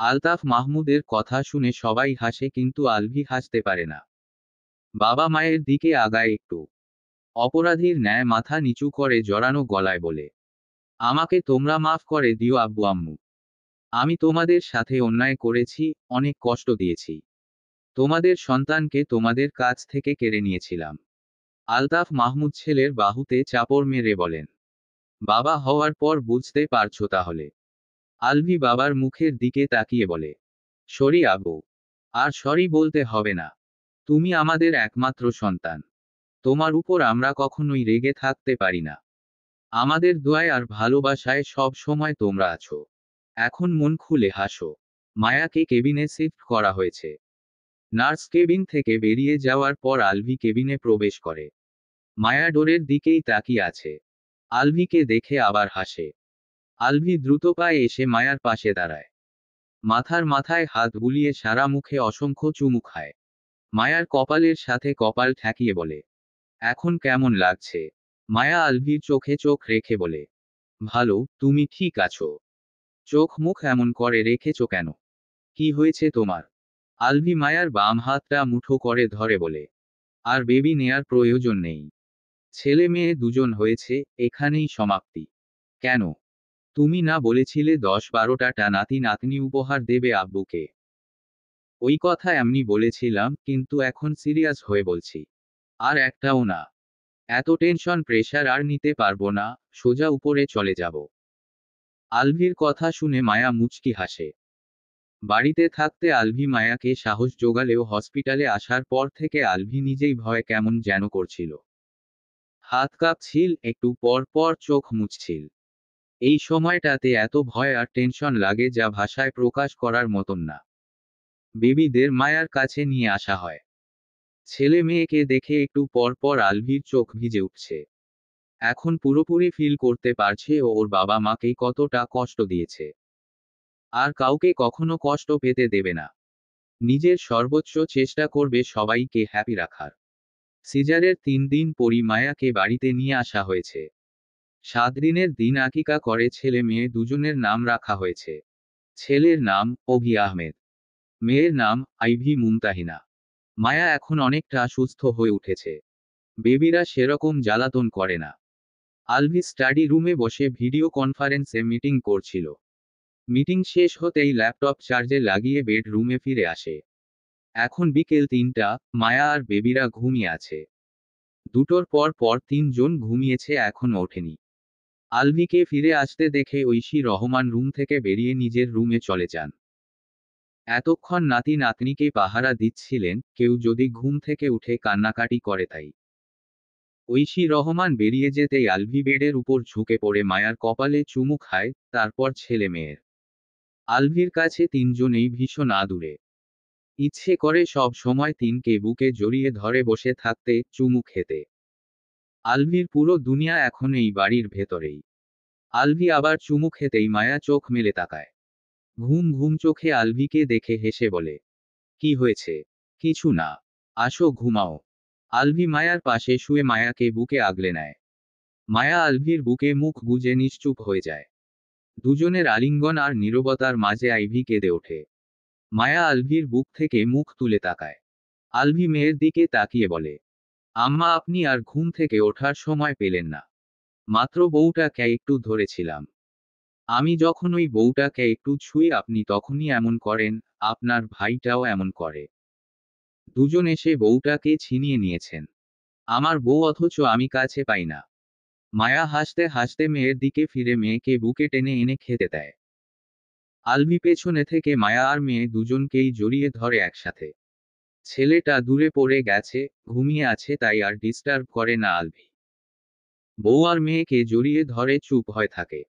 আলতাফ মাহমুদের কথা শুনে সবাই হাসে, কিন্তু আলভি হাসতে পারে না। বাবা মায়ের দিকে আগায় একটু। অপরাধীর ন্যায় মাথা নিচু করে জড়ানো গলায় বলে, আমাকে তোমরা মাফ করে দিও আব্বু আম্মু। আমি তোমাদের সাথে অন্যায় করেছি, অনেক কষ্ট দিয়েছি। তোমাদের সন্তানকে তোমাদের কাছ থেকে কেড়ে নিয়েছিলাম। আলতাফ মাহমুদ ছেলের বাহুতে চাপড় মেরে বলেন, বাবা হওয়ার পর বুঝতে পারছো তাহলে? আলভি বাবার মুখের দিকে তাকিয়ে বলে। সরি আব্বু। আর সরি বলতে হবে না। তুমি আমাদের একমাত্র সন্তান। তোমার উপর আমরা কখনোই রেগে থাকতে পারি না। আমাদের দোয়ায় আর ভালোবাসায় সব সময় তোমরা আছো। এখন মন খুলে হাসো। মায়াকে কেবিনে শিফট করা হয়েছে। নার্স কেবিন থেকে বেরিয়ে যাওয়ার পর আলভি কেবিনে প্রবেশ করে। মায়া ডোরের দিকেই তাকিয়ে আছে। আলভিকে দেখে আবার হাসে। আলভি দ্রুত পায়ে এসে মায়ার পাশে দাঁড়ায়। মাথায় হাত বুলিয়ে সারা মুখে অসংখ্য চুমু খায়। মায়ার কপালের সাথে কপাল ঠেকিয়ে বলে, এখন কেমন লাগছে? মায়া আলভির চোখে চোখ রেখে বলে, ভালো, তুমি ঠিক আছো? চোখ মুখ এমন করে রেখেছো কেন? কি হয়েছে তোমার? আলভি মায়ার বাম হাতটা মুঠো করে ধরে বলে, আর বেবি নেয়ার প্রয়োজন নেই। ছেলে মেয়ে দুজন হয়েছে, এখানেই সমাপ্তি। কেন? তুমি না বলেছিলে 10-12টা নাতি নাতনি উপহার দেবে আব্বুকে? ওই কথা এমনি বলেছিলাম, কিন্তু এখন সিরিয়াস হয়ে বলছি। আর একটাও না। এত টেনশন প্রেশার আর নিতে পারবো না, সোজা উপরে চলে যাব। আলভির কথা শুনে মায়া মুচকি হাসে। বাড়িতে থাকতে আলভি মায়াকে সাহস জোগালেও হসপিটালে আসার পর থেকে আলভি নিজেই ভয় কেমন যেন করছিল। হাত কাঁপছিল, একটু পর পর চোখ মুছছিল। এই সময়টাতে এত ভয় আর টেনশন লাগে যা ভাষায় প্রকাশ করার মতন না। বেবিদের মায়ার কাছে নিয়ে আসা হয়। ছেলে মেয়েকে দেখে একটু পর পর আলভির চোখ ভিজে উঠছে। এখন পুরোপুরি ফিল করতে পারছে ওর বাবা মাকে কতটা কষ্ট দিয়েছে। আর কাউকে কখনো কষ্ট পেতে দেবে না। নিজের সর্বোচ্চ চেষ্টা করবে সবাইকে হ্যাপি রাখার। সিজারের 3 দিন পরই মায়াকে বাড়িতে নিয়ে আসা হয়েছে। 7 দিনের দিন আকিকা করে ছেলে মেয়ে দুজনের নাম রাখা হয়েছে। ছেলের নাম অভি আহমেদ। মেয়ের নাম আইভি মুমতাহিনা। মায়া এখন অনেকটা সুস্থ হয়ে উঠেছে। বেবিরা সেরকম জ্বালাতন করে না। আলভি স্টাডি রুমে বসে ভিডিও কনফারেন্সে মিটিং করছিল। মিটিং শেষ হতেই ল্যাপটপ চার্জে লাগিয়ে বেডরুমে ফিরে আসে। এখন বিকেল 3টা, মায়া আর বেবিরা ঘুমিয়ে আছে। 2টোর পর পর 3জন ঘুমিয়েছে, এখনো ওঠেনি। আলভিকে ফিরে আসতে দেখে ঐশী রহমান রুম থেকে বেরিয়ে নিজের রুমে চলে যান। এতক্ষণ নাতি নাতনিকে পাহারা দিচ্ছিলেন, কেউ যদি ঘুম থেকে উঠে কান্নাকাটি করে তাই। ঐশী রহমান বেরিয়ে যেতেই আলভি বেডের উপর ঝুঁকে পড়ে মায়ার কপালে চুমু খায়, তারপর ছেলে মেয়ের। আলভির কাছে 3জনেই ভীষণ আদুরে। ইচ্ছে করে সব সময় 3কে বুকে জড়িয়ে ধরে বসে থাকতে, চুমু খেতে। আলভির পুরো দুনিয়া এখন এই বাড়ির ভেতরেই। আলভি আবার চুমু খেতেই মায়া চোখ মেলে তাকায়। ঘুম ঘুম চোখে আলভিকে দেখে হেসে বলে, কি হয়েছে? কিছু না। আসো ঘুমাও। আলভি মায়ার পাশে শুয়ে মায়াকে বুকে আগলে নেয়। মায়া আলভির বুকে মুখ গুজে নিশ্চুপ হয়ে যায়। দুজনের আলিঙ্গন আর নীরবতার মাঝে আইভি কেঁদে ওঠে। মায়া আলভির বুক থেকে মুখ তুলে তাকায়। আলভি মেয়ের দিকে তাকিয়ে বলে, আম্মা আপনি আর ঘুম থেকে ওঠার সময় পেলেন না? মাত্র বউটাকে একটু ধরেছিলাম। আমি যখন ওই বউটাকে একটু ছুঁই আপনি তখনই এমন করেন, আপনার ভাইটাও এমন করে। দুজন এসে বউটাকে ছিনিয়ে নিয়েছেন। আমার বউ অথচ আমি কাছে পাই না। মায়া হাসতে হাসতে মেয়ের দিকে ফিরে মেয়েকে বুকে টেনে এনে খেতে দেয়। আলভি পেছনে থেকে মায়া আর মেয়ে দুজনকেই জড়িয়ে ধরে একসাথে। ছেলেটা দূরে পড়ে গেছে, ঘুমিয়ে আছে তাই আর ডিস্টার্ব করে না আলভি। বউ আর মেয়েকে জড়িয়ে ধরে চুপ হয়ে থাকে।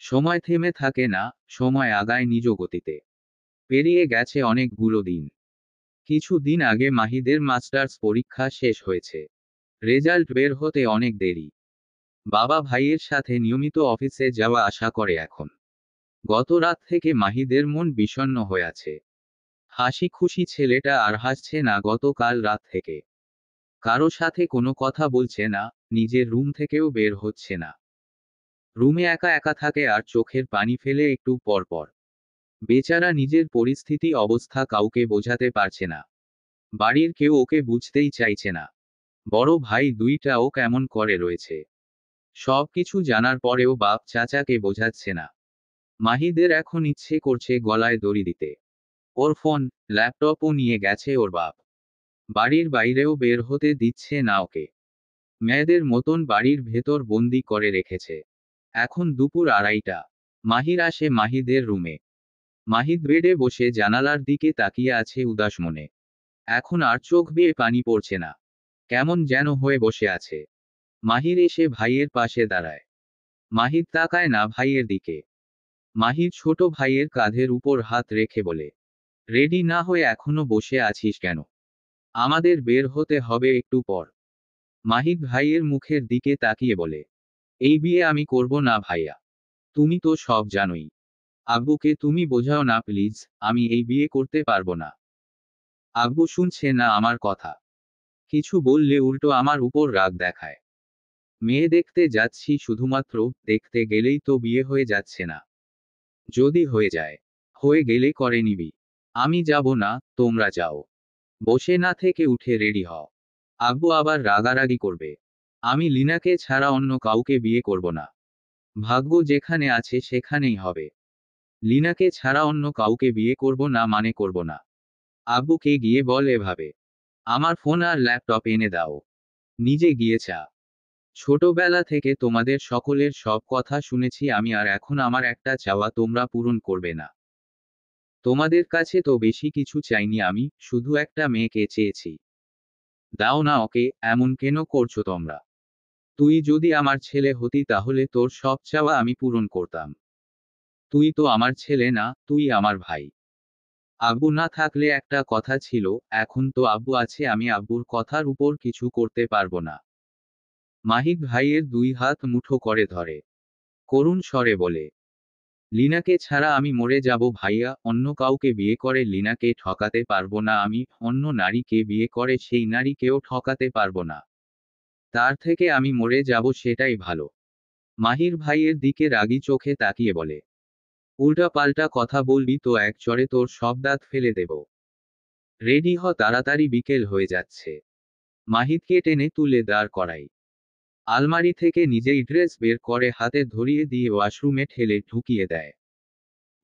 সময় থেমে থাকে না, সময় আগায় নিজ গতিতে। পেরিয়ে গেছে অনেকগুলো দিন। কিছু দিন আগে মাহিদের মাস্টার্স পরীক্ষা শেষ হয়েছে। রেজাল্ট বের হতে অনেক দেরি। বাবা ভাইয়ের সাথে নিয়মিত অফিসে যাওয়া আসা করে এখন। গত রাত থেকে মাহিদের মন বিষণ্ণ হয়ে আছে। হাসি খুশি ছেলেটা আর হাসছে না গতকাল রাত থেকে। কারো সাথে কোনো কথা বলছে না, নিজের রুম থেকেও বের হচ্ছে না। রুমে একা একা থাকে আর চোখের পানি ফেলে একটু পর পর। বেচারা নিজের পরিস্থিতি অবস্থা কাউকে বোঝাতে পারছে না। বাড়ির কেউ ওকে বুঝতেই চাইছে না। বড় ভাই দুইটাও কেমন করে রয়েছে। সবকিছু জানার পরেও বাপ চাচাকে বোঝাচ্ছে না। মাহিদের এখন ইচ্ছে করছে গলায় দড়ি দিতে। ওর ফোন, ল্যাপটপও নিয়ে গেছে ওর বাপ। বাড়ির বাইরেও বের হতে দিচ্ছে না ওকে। মেয়েদের মতন বাড়ির ভেতর বন্দি করে রেখেছে। এখন দুপুর 2:30। মাহির আসে মাহিদের রুমে। মাহিদ বেডে বসে জানালার দিকে তাকিয়ে আছে উদাস মনে। এখন আর চোখ বেয়ে পানি পড়ছে না। কেমন যেন হয়ে বসে আছে। মাহির এসে ভাইয়ের পাশে দাঁড়ায়। মাহিদ তাকায় না ভাইয়ের দিকে। মাহির ছোট ভাইয়ের কাঁধের উপর হাত রেখে বলে, রেডি না হয়ে এখনো বসে আছিস কেন? আমাদের বের হতে হবে একটু পর। মাহিদ ভাইয়ের মুখের দিকে তাকিয়ে বলে, এই বিয়ে আমি করব না ভাইয়া। তুমি তো সব জানোই। আব্বুকে তুমি বোঝাও না প্লিজ, আমি এই বিয়ে করতে পারবো না। আব্বু শুনছে না আমার কথা। কিছু বললে উল্টো আমার উপর রাগ দেখায়। মেয়ে দেখতে যাচ্ছি শুধুমাত্র, দেখতে গেলেই তো বিয়ে হয়ে যাচ্ছে না। যদি হয়ে যায়, হয়ে গেলে করে নিবি। আমি যাব না, তোমরা যাও। বসে না থেকে উঠে রেডি হও। আব্বু আবার রাগারাগি করবে। আমি লিনাকে ছাড়া অন্য কাউকে বিয়ে করব না। ভাগ্য যেখানে আছে সেখানেই হবে। লিনাকে ছাড়া অন্য কাউকে বিয়ে করব না মানে করব না। আব্বুকে গিয়ে বল এভাবে। আমার ফোন আর ল্যাপটপ এনে দাও। নিজে গিয়ে চা। ছোটবেলা থেকে তোমাদের সকলের সব কথা শুনেছি আমি, আর এখন আমার একটা চাওয়া তোমরা পূরণ করবে না। তোমাদের কাছে তো বেশি কিছু চাইনি আমি, শুধু একটা মেয়েকে চেয়েছি। দাও না ওকে, এমন কেন করছো তোমরা? তুই যদি আমার ছেলে হতি তাহলে তোর সব চাওয়া আমি পূরণ করতাম। তুই তো আমার ছেলে না, তুই আমার ভাই। আব্বু না থাকলে একটা কথা ছিল, এখন তো আব্বু আছে, আমি আব্বুর কথার উপর কিছু করতে পারবো না। মাহিদ ভাইয়ের দুই হাত মুঠো করে ধরে করুণ স্বরে বলে, লিনাকে ছাড়া আমি মরে যাব ভাইয়া, অন্য কাউকে বিয়ে করে লিনাকে ঠকাতে পারবো না আমি, অন্য নারীকে বিয়ে করে সেই নারীকেও ঠকাতে পারবো না। তার থেকে আমি মরে যাব সেটাই ভালো। মাহির ভাইয়ের দিকে রাগী চোখে তাকিয়ে বলে, উল্টা পাল্টা কথা বলবি তো এক চড়ে তোর সব দাঁত ফেলে দেব। রেডি হ তাড়াতাড়ি, বিকেল হয়ে যাচ্ছে। মাহিদকে টেনে তুলে দাঁড় করাই। আলমারি থেকে নিজেই ড্রেস বের করে হাতে ধরিয়ে দিয়ে ওয়াশরুমে ঠেলে ঢুকিয়ে দেয়।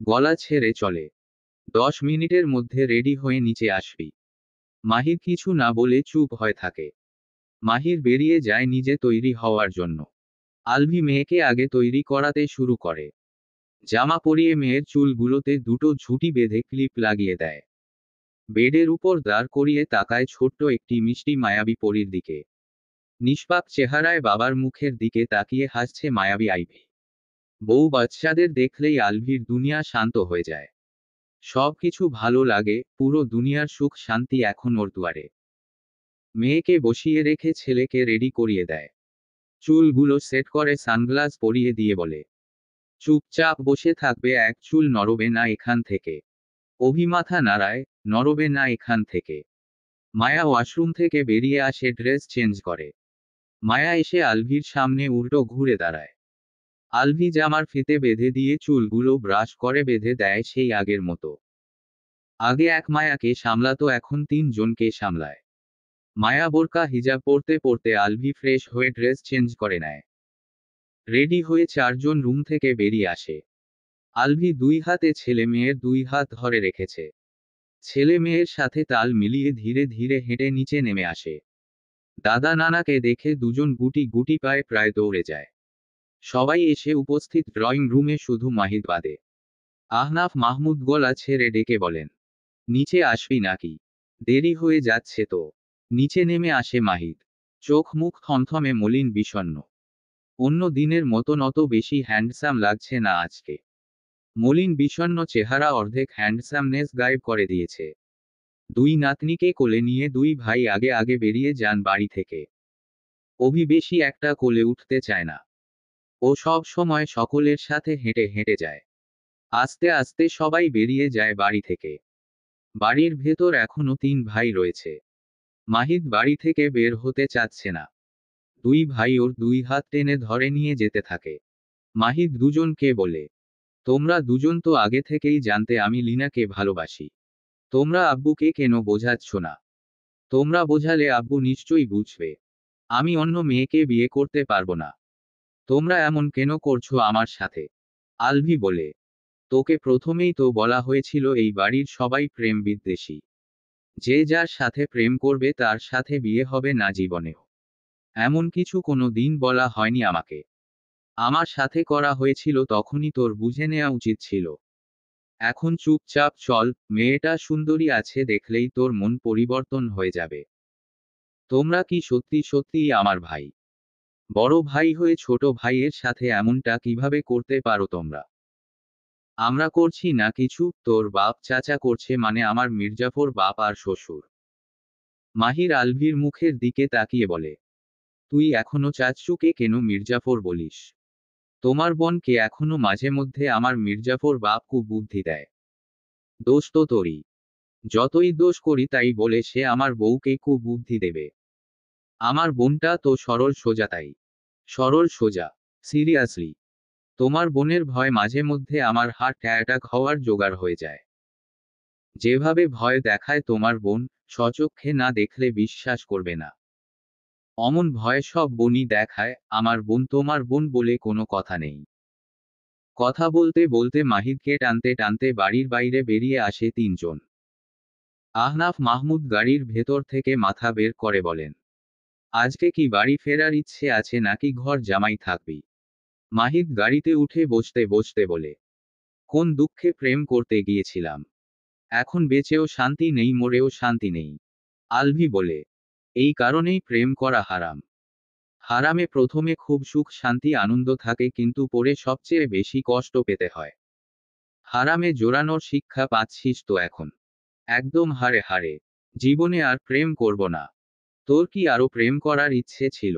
গলা ছেড়ে চলে, 10 মিনিটের মধ্যে রেডি হয়ে নিচে আসবি। মাহির কিছু না বলে চুপ হয়ে থাকে। মাহির বেরিয়ে যায় নিজে তৈরি হওয়ার জন্য। আলভি মেয়েকে আগে তৈরি করাতে শুরু করে। জামা পরিয়ে মেয়ের চুলগুলোতে দুটো ঝুঁটি বেঁধে ক্লিপ লাগিয়ে দেয়। বেডের উপর দাঁড় করিয়ে তাকায় ছোট্ট একটি মিষ্টি মায়াবী পরীর দিকে। নিষ্পাপ চেহারায় বাবার মুখের দিকে তাকিয়ে হাসছে মায়াবী আইভি। বউ বাচ্চাদের দেখলেই আলভির দুনিয়া শান্ত হয়ে যায়। সব কিছু ভালো লাগে, পুরো দুনিয়ার সুখ শান্তি এখন ওর দুয়ারে। মেয়েকে বসিয়ে রেখে ছেলেকে রেডি করিয়ে দেয়। চুলগুলো সেট করে সানগ্লাস পরিয়ে দিয়ে বলে, চুপচাপ বসে থাকবে, এক চুল নড়বে না এখান থেকে। অভিমাথা নাড়ায়, নড়বে না এখান থেকে। মায়া ওয়াশরুম থেকে বেরিয়ে আসে, ড্রেস চেঞ্জ করে। মায়া এসে আলভির সামনে উল্টো ঘুরে দাঁড়ায়। আলভি জামার ফিতে বেঁধে দিয়ে চুলগুলো ব্রাশ করে বেঁধে দেয় সেই আগের মতো। আগে এক মায়াকে সামলাতো, এখন 3 জনকে সামলায়। মায়া বোরকা হিজাব পরতে পরতে আলভি ফ্রেশ হয়ে ড্রেস চেঞ্জ করে নেয়। রেডি হয়ে 4 জন রুম থেকে বেরিয়ে আসে। আলভি দুই হাতে ছেলে মেয়ের দুই হাত ধরে রেখেছে। ছেলে মেয়ের সাথে তাল মিলিয়ে ধীরে ধীরে হেঁটে নিচে নেমে আসে। দাদা নানাকে দেখে দুজন গুটি গুটি পায়ে প্রায় দৌড়ে যায়। সবাই এসে উপস্থিত ড্রয়িং রুমে, শুধু মাহিদ বাদে। আহনাফ মাহমুদ গলা ছেড়ে ডেকে বলেন, নিচে আসবি নাকি? দেরি হয়ে যাচ্ছে তো। নিচে নেমে আসে মাহিদ। চোখ মুখ থমথমে, মলিন বিষণ্ণ। অন্য দিনের মতো অত বেশি হ্যান্ডসাম লাগছে না আজকে। মলিন বিষণ্ণ চেহারা অর্ধেক হ্যান্ডসামনেস গায়েব করে দিয়েছে। দুই নাতনিকে কোলে নিয়ে দুই ভাই আগে আগে বেরিয়ে যান বাড়ি থেকে। অভি বেশি একটা কোলে উঠতে চায় না। ও সব সময় সকলের সাথে হেঁটে হেঁটে যায়। আস্তে আস্তে সবাই বেরিয়ে যায় বাড়ি থেকে। বাড়ির ভেতর এখনো 3 ভাই রয়েছে। মাহিদ বাড়ি থেকে বের হতে চাচ্ছে না। দুই ভাই ওর দুই হাত টেনে ধরে নিয়ে যেতে থাকে। মাহিদ দুজনকে বলে, তোমরা দুজন তো আগে থেকেই জানতে আমি লিনাকে ভালোবাসি। তোমরা আব্বুকে কেন বোঝাচ্ছ না? তোমরা বোঝালে আব্বু নিশ্চয়ই বুঝবে। আমি অন্য মেয়েকে বিয়ে করতে পারবো না। তোমরা এমন কেন করছো আমার সাথে? আলভি বলে, তোকে প্রথমেই তো বলা হয়েছিল এই বাড়ির সবাই প্রেম বিদ্বেষী। যে যার সাথে প্রেম করবে তার সাথে বিয়ে হবে না জীবনেও। এমন কিছু কোনো দিন বলা হয়নি আমাকে। আমার সাথে করা হয়েছিল তখনই তোর বুঝে নেওয়া উচিত ছিল। এখন চুপচাপ চল, মেয়েটা সুন্দরী আছে দেখলেই তোর মন পরিবর্তন হয়ে যাবে। তোমরা কি সত্যি সত্যিই আমার ভাই? বড় ভাই হয়ে ছোট ভাইয়ের সাথে এমনটা কিভাবে করতে পারো তোমরা? আমরা করছি না কিছু, তোর বাপ চাচা করছে মানে আমার মির্জাফর বাপ আর শ্বশুর। মাহির আলভির মুখের দিকে তাকিয়ে বলে, তুই এখনো চাচ্চুকে কেন মির্জাফর বলিস? তোমার বোনকে এখনো মাঝে মধ্যে আমার মির্জাফর বাপ বুদ্ধি দেয়। দোষ তো তোরই। যতই দোষ করি তাই বলে সে আমার বউকে বুদ্ধি দেবে। আমার বোনটা তো সরল সোজা, তাই সরল সোজা। সিরিয়াসলি, তোমার বোনের ভয় মাঝে মধ্যে আমার হার্ট অ্যাটাক হওয়ার জোগাড় হয়ে যায়। যেভাবে ভয় দেখায় তোমার বোন, স্বচক্ষে না দেখলে বিশ্বাস করবে না। অমন ভয় সব বোনই দেখায়, আমার বোন তোমার বোন বলে কোনো কথা নেই। কথা বলতে বলতে মাহিদকে টানতে টানতে বাড়ির বাইরে বেরিয়ে আসে তিনজন। আহনাফ মাহমুদ গাড়ির ভেতর থেকে মাথা বের করে বলেন, আজকে কি বাড়ি ফেরার ইচ্ছে আছে নাকি ঘর জামাই থাকবি? মাহিদ গাড়িতে উঠে বসতে বসতে বলে, কোন দুঃখে প্রেম করতে গিয়েছিলাম, এখন বেঁচেও শান্তি নেই মরেও শান্তি নেই। আলভি বলে, এই কারণেই প্রেম করা হারাম। হারামে প্রথমে খুব সুখ শান্তি আনন্দ থাকে কিন্তু পরে সবচেয়ে বেশি কষ্ট পেতে হয়। হারামে জোরানোর শিক্ষা পাচ্ছিস তো এখন। একদম হারে হারে। জীবনে আর প্রেম করব না। তোর কি আরো প্রেম করার ইচ্ছে ছিল?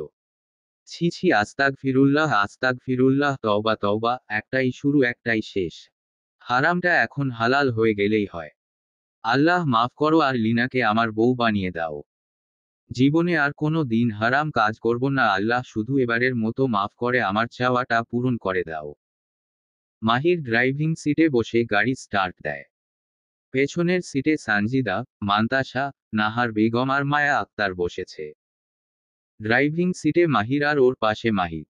ছি ছি, আস্তাগ ফিরুল্লাহ, তওবা তওবা, একটাই শুরু একটাই শেষ। হারামটা এখন হালাল হয়ে গেলেই হয়। আল্লাহ মাফ করো আর লিনাকে আমার বউ বানিয়ে দাও। জীবনে আর কোনো দিন হারাম কাজ করব না আল্লাহ, শুধু এবারের মতো মাফ করে আমার চাওয়াটা পূরণ করে দাও। মাহির ড্রাইভিং সিটে বসে গাড়ি স্টার্ট দেয়। পেছনের সিটে সানজিদা, মান্তাসা, নাহার বেগম আর মায়া আক্তার বসেছে। ড্রাইভিং সিটে মাহির আর ওর পাশে মাহির।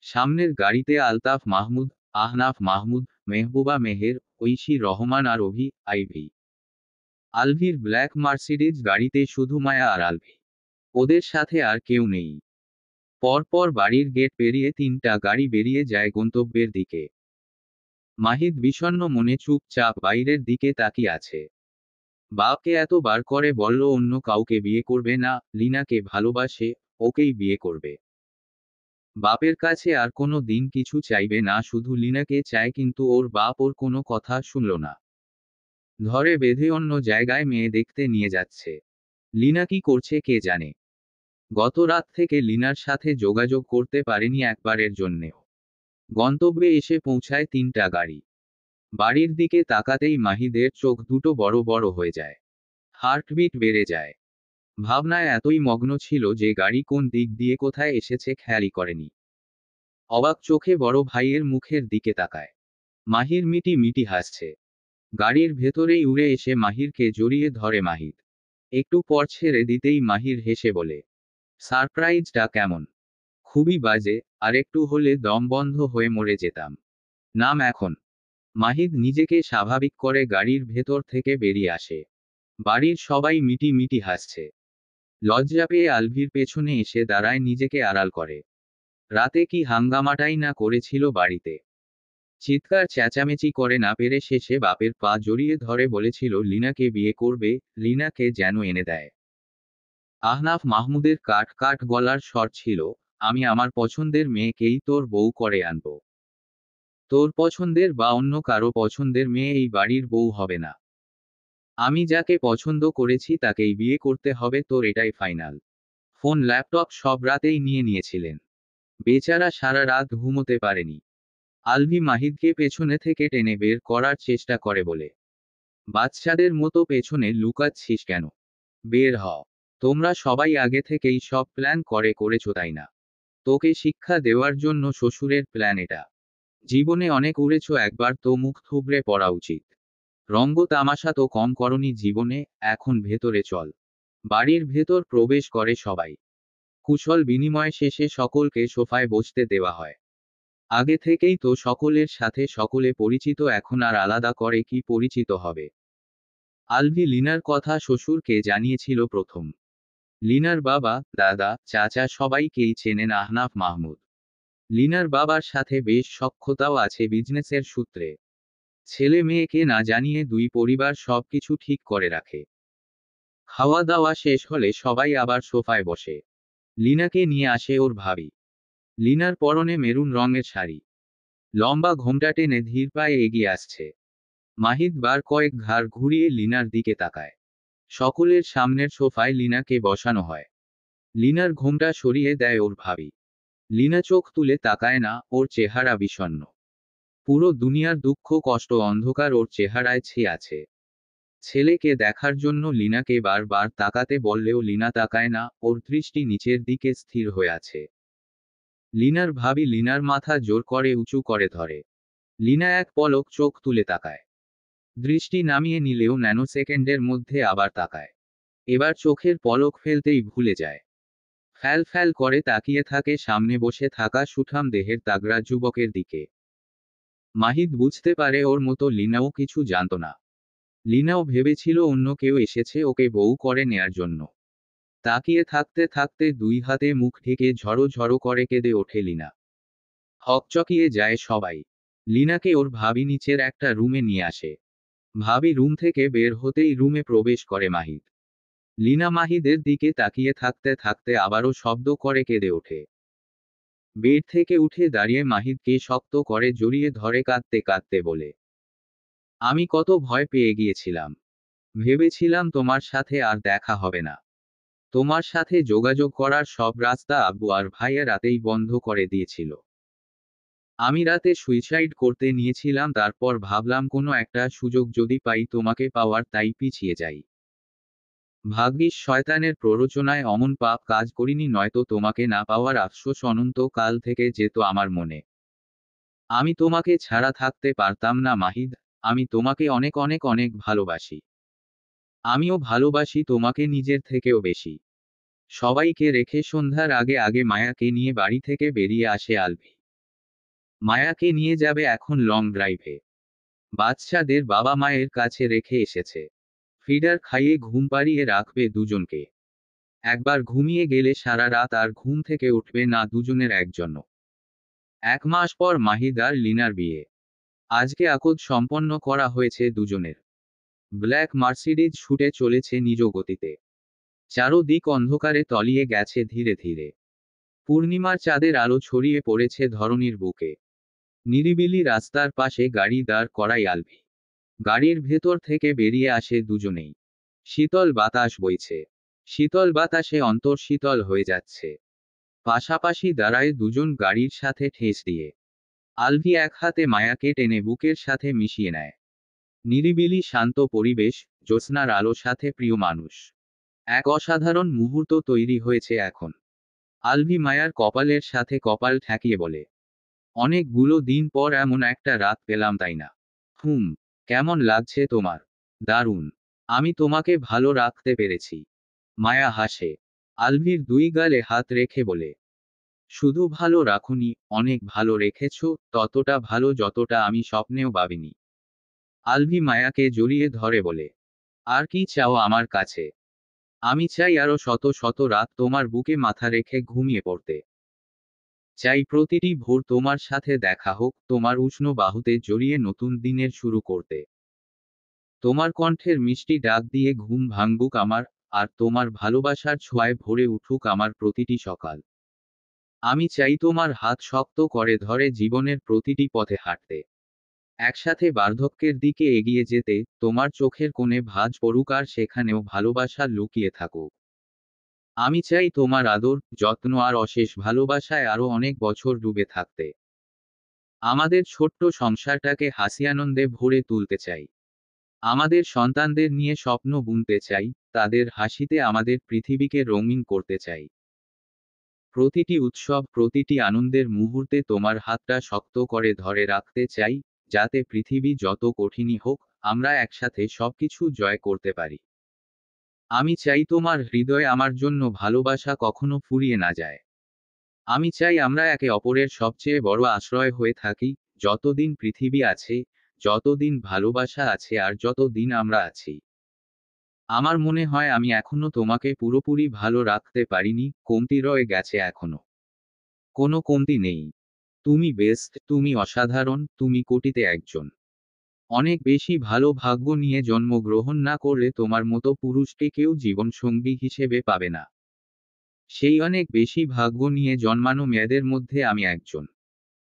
সামনের গাড়িতে আলতাফ মাহমুদ, আহনাফ মাহমুদ, মেহবুবা মেহের, ঐশী রহমান আর আইভি। আলভির ব্ল্যাক মার্সিডিজ গাড়িতে শুধু মায়া আর আলভি। ওদের সাথে আর কেউ নেই। পরপর বাড়ির গেট পেরিয়ে তিনটা গাড়ি বেরিয়ে যায় গন্তব্যের দিকে। মাহিদ বিষণ্ণ মনে চুপচাপ বাইরের দিকে তাকিয়ে আছে। বাপকে এতবার করে বলল অন্য কাউকে বিয়ে করবে না, লিনাকে ভালোবাসে, ওকেই বিয়ে করবে। বাপের কাছে আর কোনো দিন কিছু চাইবে না, শুধু লিনাকে চায়, কিন্তু ওর বাপ ওর কোনো কথা শুনল না। ধরে বেঁধে অন্য জায়গায় মেয়ে দেখতে নিয়ে যাচ্ছে। লিনা কি করছে কে জানে। গত রাত থেকে লিনার সাথে যোগাযোগ করতে পারেনি একবারের জন্যেও। গন্তব্যে এসে পৌঁছায় তিনটা গাড়ি। বাড়ির দিকে তাকাতেই মাহিদের চোখ দুটো বড় বড় হয়ে যায়। হার্টবিট বেড়ে যায়। ভাবনায় এতই মগ্ন ছিল যে গাড়ি কোন দিক দিয়ে কোথায় এসেছে খেয়ালই করেনি। অবাক চোখে বড় ভাইয়ের মুখের দিকে তাকায়। মাহির মিটি মিটি হাসছে। গাড়ির ভেতরেই উড়ে এসে মাহিরকে জড়িয়ে ধরে মাহির। একটু পর ছেড়ে দিতেই মাহির হেসে বলে, সারপ্রাইজটা কেমন? খুবই বাজে, আর একটু হলে দম বন্ধ হয়ে মরে যেতাম। নাম এখন। মাহিদ নিজেকে স্বাভাবিক করে গাড়ির ভেতর থেকে বেরিয়ে আসে। বাড়ির সবাই মিটি মিটি হাসছে। লজ্জা পেয়ে আলভির পেছনে এসে দাঁড়ায়, নিজেকে আড়াল করে। রাতে কি হাঙ্গামাটাই না করেছিল বাড়িতে। চিৎকার চেঁচামেচি করে না পেরে শেষে বাপের পা জড়িয়ে ধরে বলেছিল লিনাকে বিয়ে করবে, লিনাকে যেন এনে দেয়। আহনাফ মাহমুদের কাট কাট গলার স্বর ছিল, আমি আমার পছন্দের মেয়েকেই তোর বউ করে আনব। তোর পছন্দের বা অন্য কারো পছন্দের মেয়ে এই বাড়ির বউ হবে না। আমি যাকে পছন্দ করেছি তাকেই বিয়ে করতে হবে, তোর এটাই ফাইনাল। ফোন ল্যাপটপ সব রাতেই নিয়ে নিয়েছিলেন। বেচারা সারা রাত ঘুমোতে পারেনি। আলভি মাহিদকে পেছনে থেকে টেনে বের করার চেষ্টা করে বলে, বাচ্চাদের মতো পেছনে লুকাচ্ছিস কেন? বের হ। তোমরা সবাই আগে থেকেই সব প্ল্যান করে করেছো তাই না? তোকে শিক্ষা দেওয়ার জন্য শ্বশুরের প্ল্যান এটা। জীবনে অনেক উড়েছো, একবার তো মুখ থুবড়ে পড়া উচিত। রঙ্গ তামাশা তো কম করনি জীবনে, এখন ভেতরে চল। বাড়ির ভেতর প্রবেশ করে সবাই। কুশল বিনিময় শেষে সকলকে সোফায় বসতে দেওয়া হয়। আগে থেকেই তো সকলের সাথে সকলে পরিচিত, এখন আর আলাদা করে কি পরিচিত হবে। আলভি লিনার কথা শ্বশুরকে জানিয়েছিল প্রথম। লিনার বাবা, দাদা, চাচা সবাইকেই চেনেন আহনাফ মাহমুদ। লিনার বাবার সাথে বেশ সখ্যতাও আছে বিজনেসের সূত্রে। ছেলে মেয়েকে না জানিয়ে দুই পরিবার সবকিছু ঠিক করে রাখে। খাওয়া দাওয়া শেষ হলে সবাই আবার সোফায় বসে। লিনাকে নিয়ে আসে ওর ভাবি। লিনার পরনে মেরুন রঙের শাড়ি, লম্বা ঘোমটা টেনে ধীর পায়ে এগিয়ে আসছে। মাহিদ বার কয়েক ঘাড় ঘুরিয়ে লিনার দিকে তাকায়। সকলের সামনের সোফায় লিনাকে বসানো হয়। লিনার ঘোমটা সরিয়ে দেয় ওর ভাবি। লিনা চোখ তুলে তাকায় না, ওর চেহারা বিষণ্ণ। পুরো দুনিয়ার দুঃখ কষ্ট অন্ধকার ওর চেহারায় ছেয়ে আছে। ছেলেকে দেখার জন্য লিনাকে বারবার তাকাতে বললেও লিনা তাকায় না, ওর দৃষ্টি নিচের দিকে স্থির হয়ে আছে। লিনার ভাবি লিনার মাথা জোর করে উঁচু করে ধরে। লিনা এক পলক চোখ তুলে তাকায়। দৃষ্টি নামিয়ে নিলেও ন্যানোসেকেন্ডের মধ্যে আবার তাকায়। এবার চোখের পলক ফেলতেই ভুলে যায়। ফ্যাল ফ্যাল করে তাকিয়ে থাকে সামনে বসে থাকা সুঠাম দেহের তাগড়া যুবকের দিকে। মাহিদ বুঝতে পারে ওর মতো লিনাও কিছু জানত না। লিনাও ভেবেছিল অন্য কেউ এসেছে ওকে বউ করে নেয়ার জন্য। তাকিয়ে থাকতে থাকতে দুই হাতে মুখ ঢেকে ঝড়ো ঝড়ো করে কেঁদে ওঠে লিনা। হকচকিয়ে যায় সবাই। লিনাকে ওর ভাবি নিচের একটা রুমে নিয়ে আসে। ভাবি রুম থেকে বের হতেই রুমে প্রবেশ করে মাহিদ। লিনা মাহিদের দিকে তাকিয়ে থাকতে থাকতে আবারও শব্দ করে কেঁদে ওঠে। বেড থেকে উঠে দাঁড়িয়ে মাহিদকে শক্ত করে জড়িয়ে ধরে কাঁদতে কাঁদতে বলে, আমি কত ভয় পেয়ে গিয়েছিলাম। ভেবেছিলাম তোমার সাথে আর দেখা হবে না। তোমার সাথে যোগাযোগ করার সব রাস্তা আব্বু আর ভাইয়া রাতেই বন্ধ করে দিয়েছিল। আমি রাতে সুইসাইড করতে নিয়েছিলাম, তারপর ভাবলাম কোনো একটা সুযোগ যদি পাই তোমাকে পাওয়ার, তাই পিছিয়ে যাই। ভাগ্যিস শয়তানের প্ররোচনায় অমন পাপ কাজ করিনি, নয়তো তোমাকে না পাওয়ার আফসোস অনন্ত কাল থেকে যেত আমার মনে। আমি তোমাকে ছাড়া থাকতে পারতাম না মাহিদ। আমি তোমাকে অনেক অনেক অনেক ভালোবাসি। আমিও ভালোবাসি তোমাকে নিজের থেকেও বেশি। সবাইকে রেখে সন্ধ্যার আগে আগে মায়াকে নিয়ে বাড়ি থেকে বেরিয়ে আসে আলভি। মায়াকে নিয়ে যাবে এখন লং ড্রাইভে। বাচ্চাদের বাবা মায়ের কাছে রেখে এসেছে। ফিডার খাইয়ে ঘুম পাড়িয়ে রাখবে দুজনকে। একবার ঘুমিয়ে গেলে সারা রাত আর ঘুম থেকে উঠবে না দুজনের একজনও। 1 মাস পর মাহিদ আর লিনার বিয়ে। আজকে আকদ সম্পন্ন করা হয়েছে দুজনের। ব্ল্যাক মার্সিডিজ ছুটে চলেছে নিজ গতিতে। চারদিক অন্ধকারে তলিয়ে গেছে ধীরে ধীরে। পূর্ণিমার চাঁদের আলো ছড়িয়ে পড়েছে ধরণীর বুকে। নিরিবিলি রাস্তার পাশে গাড়ি দাঁড় করায় আলভি। গাড়ির ভেতর থেকে বেরিয়ে আসে দুজনেই। শীতল বাতাস বইছে। শীতল বাতাসে অন্তর শীতল হয়ে যাচ্ছে। পাশাপাশি দাঁড়ায় দুজন গাড়ির সাথে ঠেস দিয়ে। আলভি এক হাতে মায়াকে টেনে বুকের সাথে মিশিয়ে নেয়। নিরিবিলি শান্ত পরিবেশ, জ্যোৎস্নার আলো সাথে প্রিয় মানুষ। এক অসাধারণ মুহূর্ত তৈরি হয়েছে এখন। আলভি মায়ার কপালের সাথে কপাল ঠেকিয়ে বলে, অনেকগুলো দিন পর এমন একটা রাত পেলাম, তাই না? কেমন লাগছে তোমার? দারুণ। আমি তোমাকে ভালো রাখতে পেরেছি। মায়া হাসে। আলভির দুই গালে হাত রেখে বলে, শুধু ভালো রাখুনি, অনেক ভালো রেখেছ, ততটা ভালো যতটা আমি স্বপ্নেও ভাবিনি। আলভি মায়াকে জড়িয়ে ধরে বলে, আর কি চাও আমার কাছে? আমি চাই আরো শত শত রাত তোমার বুকে মাথা রেখে ঘুমিয়ে পড়তে। চাই প্রতিটি ভোর তোমার সাথে দেখা হোক, তোমার উষ্ণ বাহুতে জড়িয়ে নতুন দিনের শুরু করতে। তোমার কণ্ঠের মিষ্টি ডাক দিয়ে ঘুম ভাঙুক আমার, আর তোমার ভালোবাসার ছোঁয়ায় ভরে উঠুক আমার প্রতিটি সকাল। আমি চাই তোমার হাত শক্ত করে ধরে জীবনের প্রতিটি পথে হাঁটতে। একসাথে বার্ধক্যের দিকে এগিয়ে যেতে, তোমার চোখের কোণে ভাঁজ পড়ুক আর সেখানেও ভালোবাসা লুকিয়ে থাকুক। আমি চাই তোমার আদর, যত্ন আর অশেষ ভালোবাসায় আরো অনেক বছর ডুবে থাকতে। আমাদের ছোট্ট সংসারটাকে হাসি আনন্দে ভরে তুলতে চাই। আমাদের সন্তানদের নিয়ে স্বপ্ন বুনতে চাই, তাদের হাসিতে আমাদের পৃথিবীকে রঙিন করতে চাই। প্রতিটি উৎসব, প্রতিটি আনন্দের মুহূর্তে তোমার হাতটা শক্ত করে ধরে রাখতে চাই, যাতে পৃথিবী যত কঠিনই হোক, আমরা একসাথে সবকিছু জয় করতে পারি। আমি চাই তোমার হৃদয়ে আমার জন্য ভালোবাসা কখনো ফুরিয়ে না যায়। আমি চাই আমরা একে অপরের সবচেয়ে বড় আশ্রয় হয়ে থাকি, যতদিন পৃথিবী আছে, যতদিন ভালোবাসা আছে আর যতদিন আমরা আছি। আমার মনে হয় আমি এখনো তোমাকে পুরোপুরি ভালো রাখতে পারিনি, কমতি রয়ে গেছে এখনো। কোনো কমতি নেই। তুমি বেস্ট, তুমি অসাধারণ, তুমি কোটিতে একজন। অনেক বেশি ভালো ভাগ্য নিয়ে জন্মগ্রহণ না করলে তোমার মতো পুরুষকে কেউ জীবনসঙ্গী হিসেবে পাবে না। সেই অনেক বেশি ভাগ্য নিয়ে জন্মানো মেয়েদের মধ্যে আমি একজন।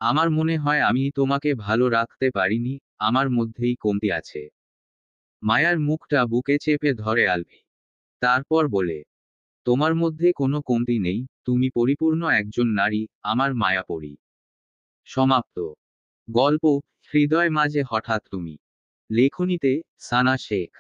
আমার মনে হয় আমি তোমাকে ভালো রাখতে পারিনি, আমার মধ্যেই কমতি আছে। মায়ার মুখটা বুকে চেপে ধরে আলভি। তারপর বলে, তোমার মধ্যে কোনো কমতি নেই, তুমি পরিপূর্ণ একজন নারী, আমার মায়াপরী। সমাপ্ত। গল্প, হৃদয় মাঝে হঠাৎ তুমি। লেখনীতে, সানা শেখ।